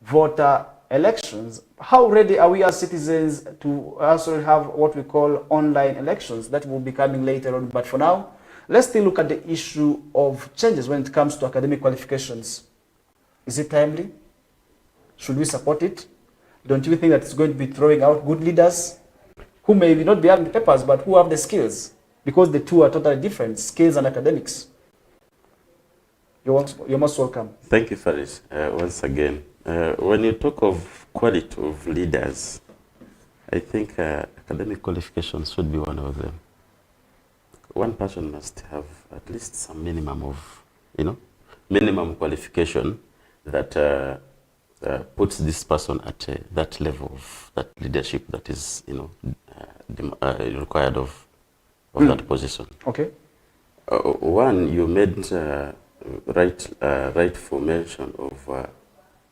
voter elections. How ready are we as citizens to also have what we call online elections? That will be coming later on, but for now, let's still look at the issue of changes when it comes to academic qualifications. Is it timely? Should we support it? Don't you think that it's going to be throwing out good leaders who may not be having the papers, but who have the skills? Because the two are totally different, skills and academics. You're most welcome. Thank you, Faris, once again. When you talk of quality of leaders, I think academic qualifications should be one of them. One person must have at least some minimum of, minimum qualification that puts this person at that level of that leadership that is, required of that position. Okay. One, you made rightful mention of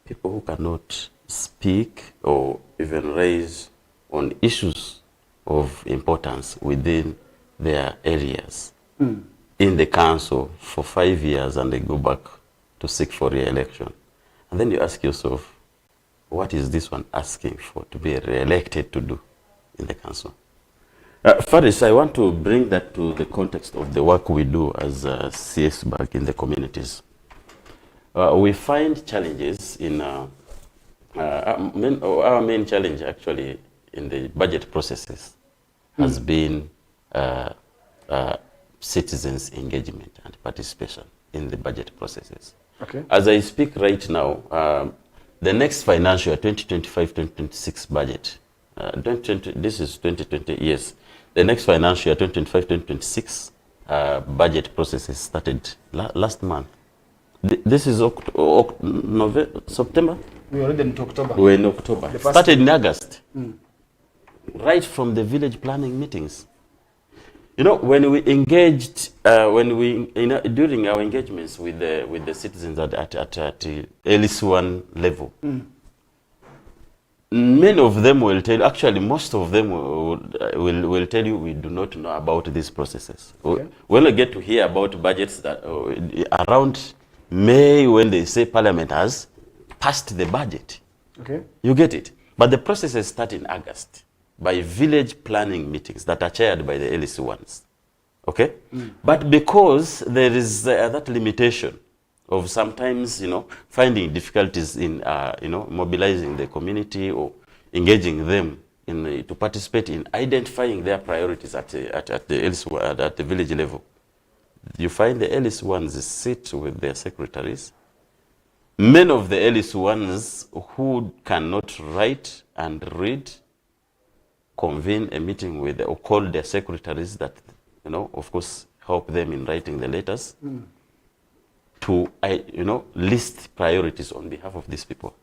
people who cannot speak or even raise on issues of importance within their areas in the council for 5 years, and they go back to seek for re-election. And then you ask yourself, what is this one asking for to be re-elected to do in the council? Faris, I want to bring that to the context of the work we do as CS back in the communities. We find challenges in our main challenge actually in the budget processes has been citizens' engagement and participation in the budget processes. Okay. As I speak right now, the next financial year, 2025-2026 budget, this is 2020, yes. The next financial year, 2025-2026 budget processes started last month. This is September? We are already in October. We're in October. Started in August. Right from the village planning meetings. When we engaged, during our engagements with the citizens at LC1 level, many of them will tell you, actually most of them will tell you we do not know about these processes. Okay. When we get to hear about budgets that around May, when they say Parliament has passed the budget, okay, you get it. But the processes start in August by village planning meetings that are chaired by the LC1s. Okay? But because there is that limitation of sometimes, finding difficulties in, mobilizing the community or engaging them in to participate in identifying their priorities at the village level. You find the LC1s sit with their secretaries. Many of the LC1s who cannot write and read convene a meeting with or call their secretaries that, of course, help them in writing the letters to, list priorities on behalf of these people.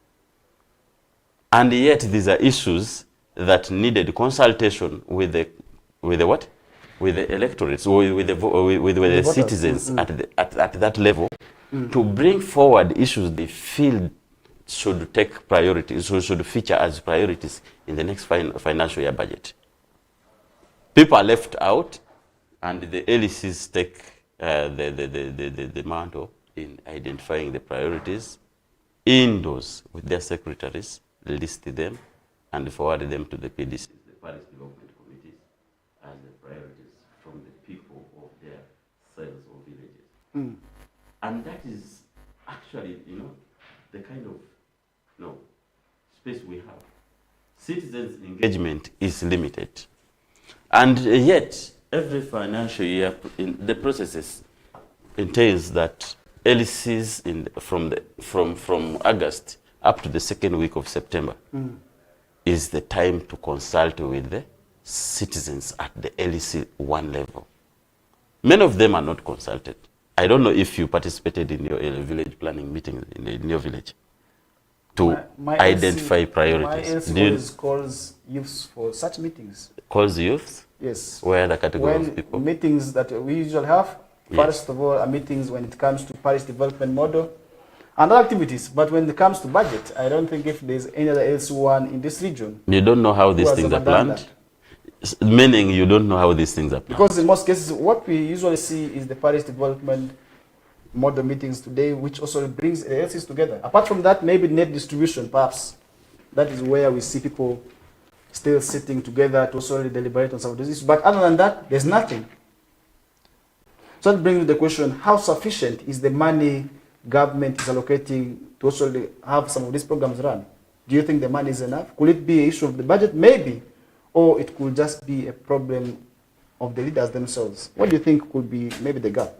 And yet these are issues that needed consultation with the what? With the electorates, or with the citizens at that level to bring forward issues they feel should take priority, should feature as priorities in the next financial year budget. People are left out, and the LCs take the mantle in identifying the priorities indoors with their secretaries, list them, and forward them to the PDC, the Paris Development Committees, as the priorities from the people of their cells or villages. And that is actually, the kind of space we have. Citizens' engagement is limited. And yet, every financial year, the processes entails that LCs from August up to the second week of September is the time to consult with the citizens at the LC1 level. Many of them are not consulted. I don't know if you participated in your village planning meeting in your village to identify priorities. My LC always calls youths for such meetings. Calls youths? Yes. Where the category of people? Meetings that we usually have, first of all, are meetings when it comes to Paris development model and other activities. But when it comes to budget, I don't think if there's any other LC1 in this region. You don't know how these things are planned? Meaning you don't know how these things are planned? Because in most cases, what we usually see is the Paris development model meetings today, which also brings the LCs together. Apart from that, maybe net distribution, perhaps. That is where we see people still sitting together to also deliberate on some of these issues. But other than that, there's nothing. So that brings me to the question, how sufficient is the money government is allocating to also have some of these programs run? Do you think the money is enough? Could it be an issue of the budget? Maybe. Or it could just be a problem of the leaders themselves. What do you think could be maybe the gap?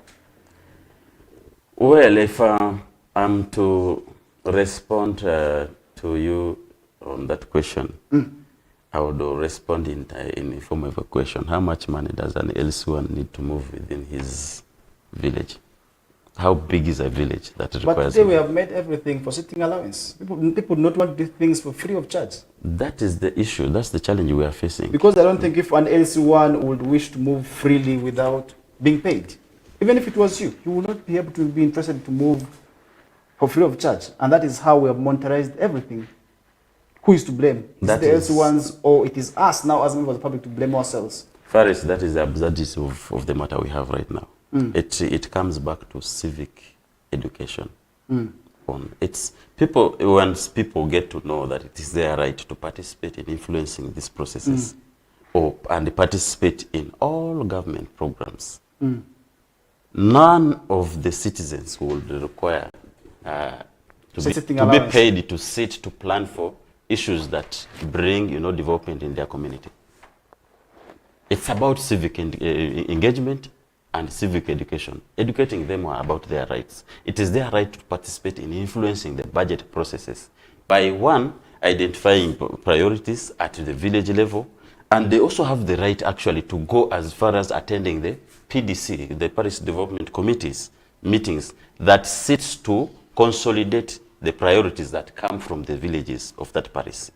Well, if I'm to respond to you on that question, I would respond in the form of a question. How much money does an LC1 need to move within his village? How big is a village that requires? But today we have made everything for sitting allowance. People do not want these things for free of charge. That is the issue. That's the challenge we are facing. Because I don't think if an LC1 would wish to move freely without being paid, even if it was you would not be able to be interested to move for free of charge. And that is how we have monetarized everything. Who is to blame? Is it the LC1s or it is us now as members of the public to blame ourselves? Faris, that is the absurdity of the matter we have right now. It comes back to civic education. It's people, once people get to know that it is their right to participate in influencing these processes and participate in all government programs, none of the citizens would require to be paid to sit to plan for issues that bring development in their community. It's about civic engagement and civic education, educating them about their rights. It is their right to participate in influencing the budget processes by, one, identifying priorities at the village level, and they also have the right actually to go as far as attending the PDC, the Paris Development Committee's meetings that sits to consolidate the priorities that come from the villages of that Paris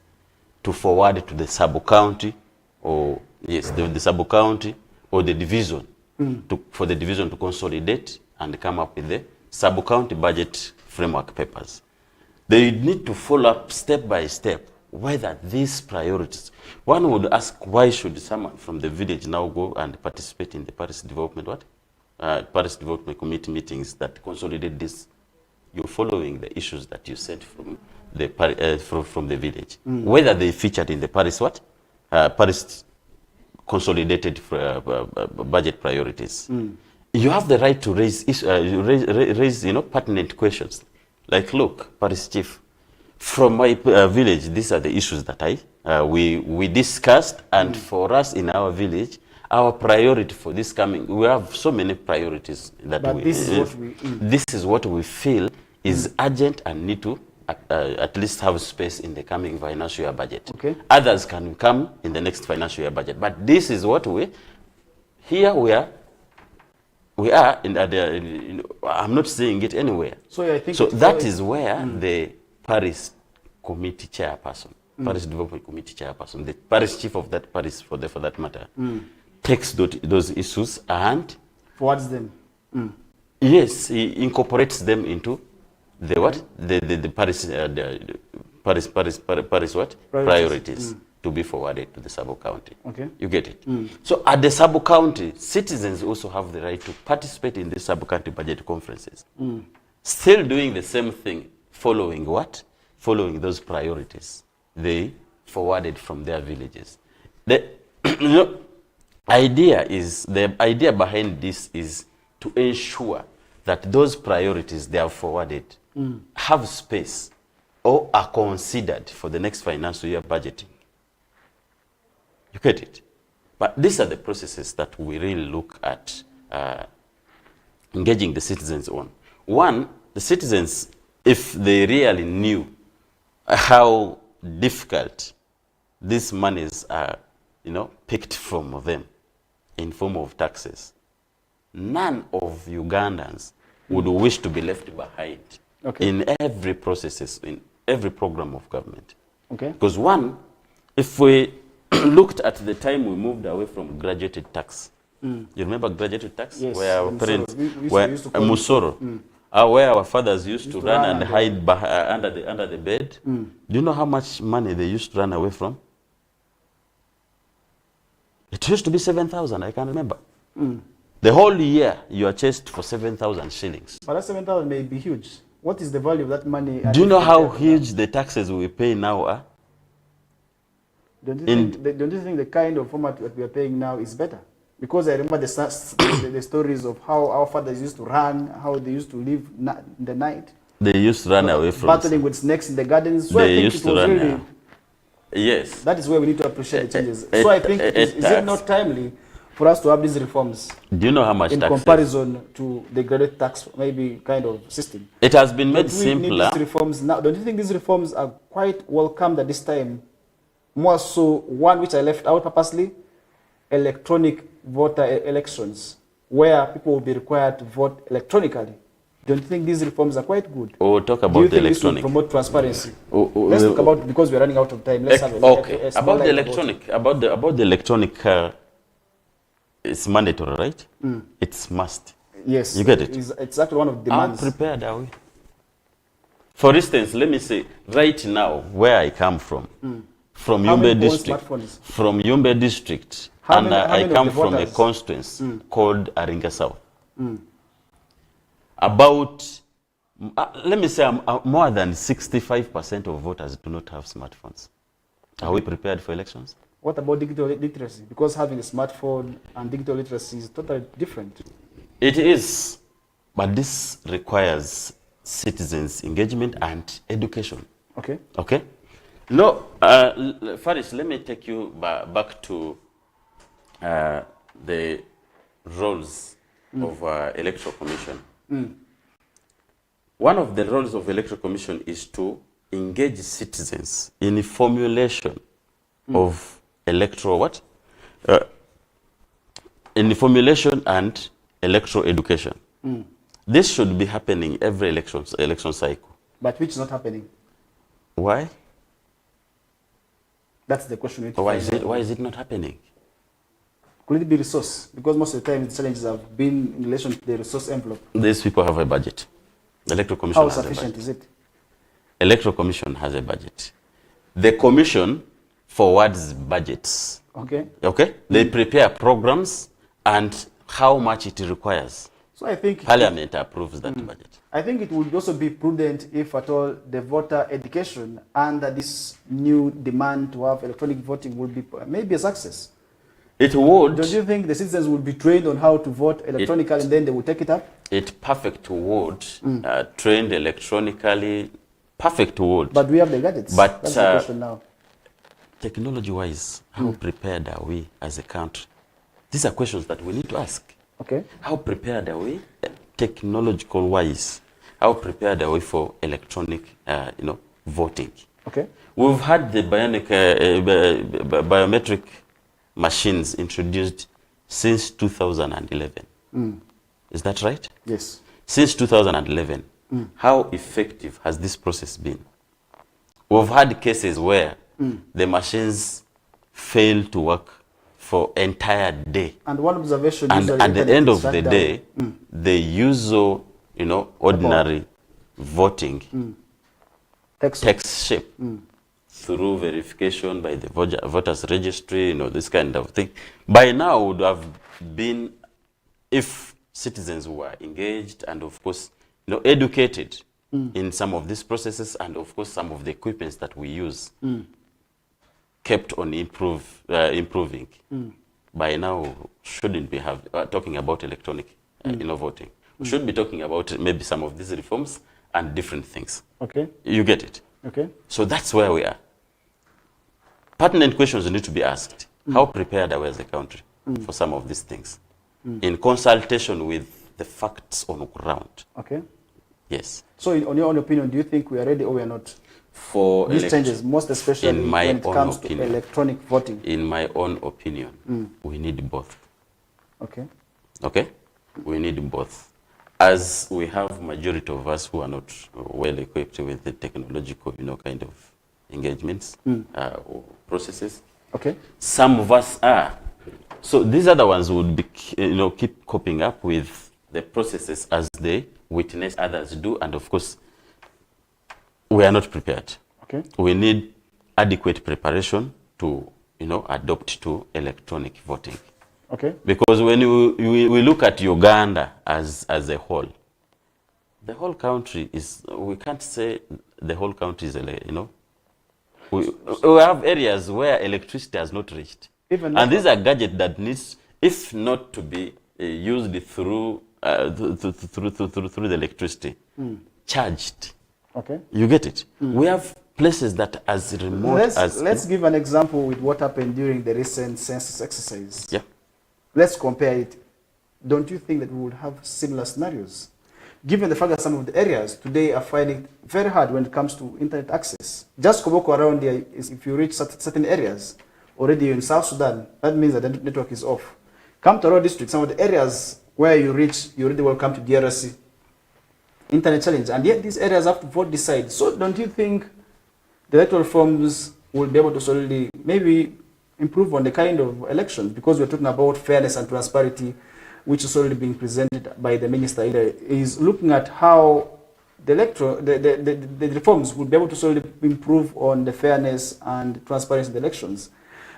to forward to the sub-county or, yes, the sub-county or the division, for the division to consolidate and come up with the sub-county budget framework papers. They need to follow up step by step whether these priorities. One would ask, why should someone from the village now go and participate in the Paris Development Paris Development Committee meetings that consolidate this? You're following the issues that you sent from the village, whether they featured in the Paris Paris consolidated budget priorities. You have the right to raise pertinent questions, like, look, Paris chief, from my village, these are the issues that we discussed, and for us in our village, our priority for this coming, we have so many priorities that this is what we feel is urgent and need to at least have space in the coming financial year budget. Okay. Others can come in the next financial year budget, but this is what we are. I'm not seeing it anywhere. So I think that is where the Paris Committee chairperson, Paris Development Committee chairperson, the Paris chief of that Paris, for that matter, takes those issues and forwards them. Yes, he incorporates them into the what? The Paris what? Priorities to be forwarded to the sub-county. Okay. You get it? So at the sub-county, citizens also have the right to participate in the sub-county budget conferences. Still doing the same thing, following what? Following those priorities they forwarded from their villages. The idea behind this is to ensure that those priorities they have forwarded have space or are considered for the next financial year budgeting. You get it? But these are the processes that we really look at engaging the citizens on. One, the citizens, if they really knew how difficult these monies are, picked from them in form of taxes, none of Ugandans would wish to be left behind in every processes, in every program of government. Okay. Because one, if we looked at the time we moved away from graduated tax, you remember graduated tax? Yes. Where our parents, where used to call it Musoro, where our fathers used to run and hide under the bed. Do you know how much money they used to run away from? It used to be 7,000, I can remember. The whole year, you are chased for 7,000 shillings. But that 7,000 may be huge. What is the value of that money? Do you know how huge the taxes we pay now are? Don't you think the kind of format that we are paying now is better? Because I remember the stories of how our fathers used to run, how they used to live in the night. They used to run away from battling with snakes in the gardens. So they I think used it was to run. really, yes. that is where we need to appreciate the changes. So I think is it not timely for us to have these reforms? Do you know how much in taxes? comparison to the graduate tax maybe kind of system? It has been made Don't we need simpler. these reforms now? Don't you think these reforms are quite welcomed at this time? More so, one which I left out purposely, electronic voter elections, where people will be required to vote electronically. Don't you think these reforms are quite good? We'll talk Do about you the think this will electronic. promote transparency? Let's talk about, because we're running out of time. Let's have a Okay. small About the light electronic. About the electronic. It's mandatory, right? It's must. Yes. You get it? It's actually one of the How demands. prepared are we? For instance, let me say, right now, where I come from How Yumbe many own district, smartphones? from Yumbe district, How and many I of come the from a voters? constituency called Aringa South. About, let me say, more than 65% of voters do not have smartphones. Are we prepared for elections? What about digital literacy? Because having a smartphone and digital literacy is totally different. It is, but this requires citizens' engagement and education. Okay. Okay? No, Faris, let me take you back to the roles of Electoral Commission. One of the roles of Electoral Commission is to engage citizens in the formulation of electoral what? In the formulation and electoral education. This should be happening every election cycle. But which is not happening. Why? That's the question. we need to Why find out. is it not happening? Could it be resource? Because most of the time the challenges have been in relation to the resource envelope. These people have a budget. The Electoral Commission How has a sufficient budget. is it? Electoral Commission has a budget. The Commission forwards budgets. Okay. Okay? They prepare programs and how much it requires. So I think Parliament approves that budget. I think it would also be prudent if at all the voter education under this new demand to have electronic voting will be maybe a success. It would. Don't you think the citizens will be trained on how to vote electronically and then they will take it up? It perfect would. Trained electronically. Perfect would. But we have the gadgets. But, that's the question now. Technology-wise, how prepared are we as a country? These are questions that we need to ask. Okay. How prepared are we, technological-wise? How prepared are we for electronic, voting? Okay. We've had the biometric machines introduced since 2011. Is that right? Yes. Since 2011, how effective has this process been? We've had cases where the machines fail to work for entire day. And one observation And usually at the internet end is of shut the down. day, the usual, ordinary voting takes shape through verification by the voters registry, this kind of thing. By now would have been, if citizens were engaged and of course, educated in some of these processes and of course some of the equipments that we use kept on improving. By now, shouldn't be talking about electronic voting. We should be talking about maybe some of these reforms and different things. Okay. You get it? Okay. So that's where we are. Pertinent questions need to be asked. How prepared are we as a country for some of these things? In consultation with the facts on the ground. Okay. Yes. So on your own opinion, do you think we are ready or we are not? For These changes, most especially in my when it own comes opinion. to electronic voting. In my own opinion, we need both. Okay. Okay? We need both. As we have majority of us who are not well equipped with the technological, kind of engagements or processes. Okay. Some of us are. So these other ones would be, keep coping up with the processes as they witness others do, and of course, we are not prepared. Okay. We need adequate preparation to, adopt to electronic voting. Okay. Because when we look at Uganda as a whole, the whole country is, we can't say the whole country is, we have areas where electricity has not reached. And these are gadgets that needs, if not to be used through the electricity, charged. Okay. You get it? We have places that as remote as... Let's give an example with what happened during the recent census exercise. Yeah. Let's compare it. Don't you think that we would have similar scenarios? Given the fact that some of the areas today are finding it very hard when it comes to internet access. Just Koboko around here, if you reach certain areas, already in South Sudan, that means that the network is off. Come to our district, some of the areas where you reach, you already welcome to DRC. Internet challenge, and yet these areas have to vote decide. So don't you think the electoral reforms will be able to solely maybe improve on the kind of elections, because we're talking about fairness and transparency, which is already being presented by the minister, is looking at how the reforms would be able to solely improve on the fairness and transparency in the elections.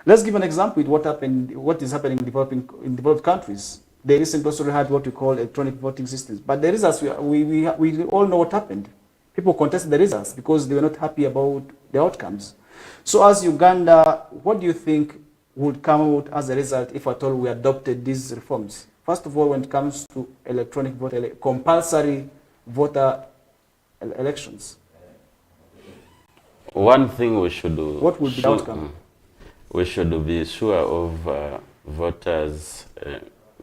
Let's give an example with what is happening in developed countries. They recently also had what we call electronic voting systems. But the results, we all know what happened. People contested the results because they were not happy about the outcomes. So as Uganda, what do you think would come out as a result if at all we adopted these reforms? First of all, when it comes to electronic vote, compulsory voter elections. One thing we should do... What would be the outcome? We should be sure of voters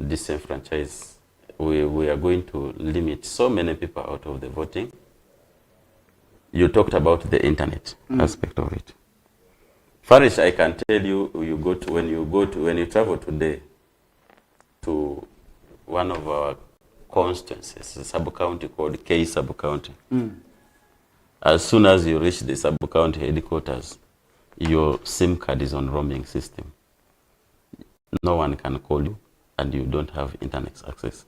disenfranchised. We are going to limit so many people out of the voting. You talked about the internet aspect of it. Farish, I can tell you, when you travel today to one of our constituencies, a sub-county called K sub-county. As soon as you reach the sub-county headquarters, your SIM card is on roaming system. No one can call you, and you don't have internet access.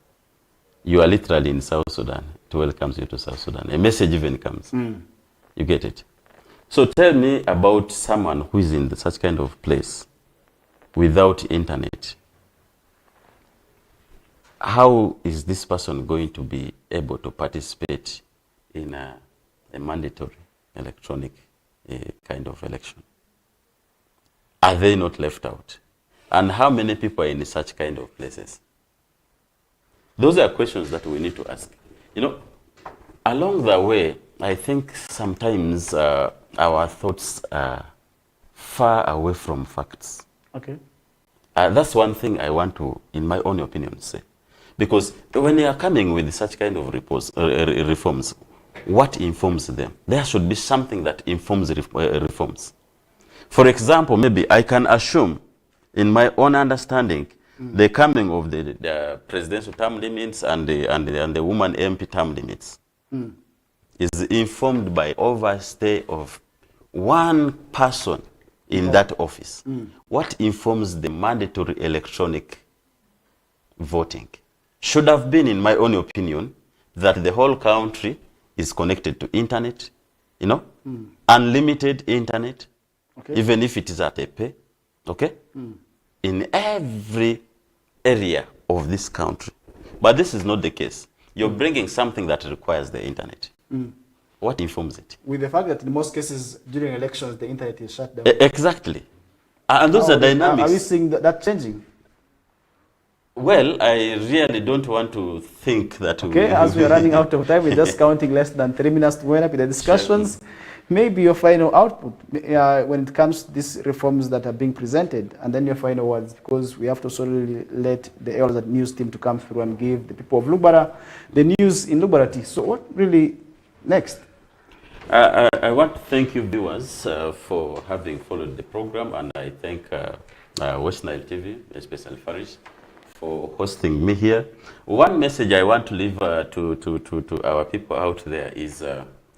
You are literally in South Sudan. It welcomes you to South Sudan. A message even comes. You get it? So tell me about someone who is in such kind of place without internet. How is this person going to be able to participate in a mandatory electronic kind of election? Are they not left out? And how many people are in such kind of places? Those are questions that we need to ask. Along the way, I think sometimes our thoughts are far away from facts. Okay. That's one thing I want to, in my own opinion, say. Because when they are coming with such kind of reforms, what informs them? There should be something that informs reforms. For example, maybe I can assume, in my own understanding, the coming of the presidential term limits and the woman MP term limits is informed by overstay of one person in that office. What informs the mandatory electronic voting should have been, in my own opinion, that the whole country is connected to internet, unlimited internet, even if it is at a pay, in every area of this country. But this is not the case. You're bringing something that requires the internet. What informs it? With the fact that in most cases during elections, the internet is shut down. Exactly. And those are dynamics. Are we seeing that changing? Well, I really don't want to think that. Okay, as we are running out of time, we're just counting less than 3 minutes to wind up with the discussions. Maybe your final output when it comes to these reforms that are being presented, and then your final words, because we have to solely let the elders at news team to come through and give the people of Lubara the news in Lubarati. So what really next? I want to thank you viewers for having followed the program, and I thank West Nile TV, especially Farish, for hosting me here. One message I want to leave to our people out there is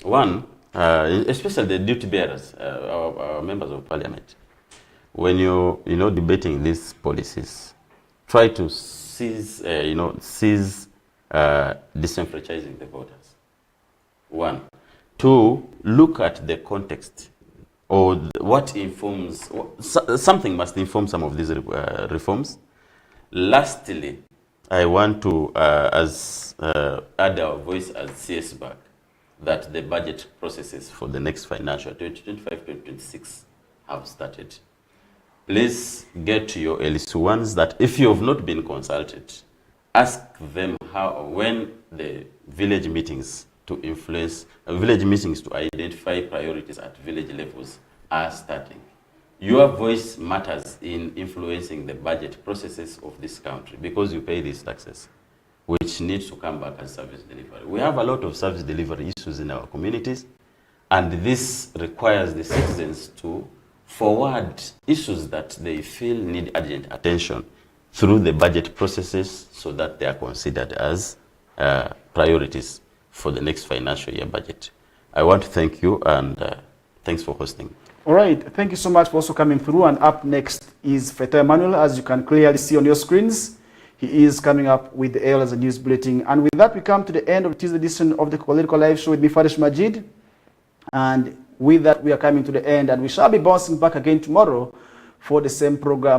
one, especially the duty bearers, our members of parliament. When you're debating these policies, try to cease disenfranchising the voters. One. Two, look at the context, or what informs, something must inform some of these reforms. Lastly, I want to add our voice as CS back that the budget processes for the next financial 2025-2026 have started. Please get to your LC1s that if you have not been consulted, ask them when the village meetings to influence, village meetings to identify priorities at village levels are starting. Your voice matters in influencing the budget processes of this country because you pay these taxes, which needs to come back as service delivery. We have a lot of service delivery issues in our communities, and this requires the citizens to forward issues that they feel need urgent attention through the budget processes so that they are considered as priorities for the next financial year budget. I want to thank you, and thanks for hosting. All right, thank you so much for also coming through. And up next is Feto Emmanuel, as you can clearly see on your screens. He is coming up with the Elders News Bulletin. And with that, we come to the end of the Tuesday edition of the KOKOLIRIKO Live Show with me, Farish Majid. And with that, we are coming to the end, and we shall be bouncing back again tomorrow for the same program.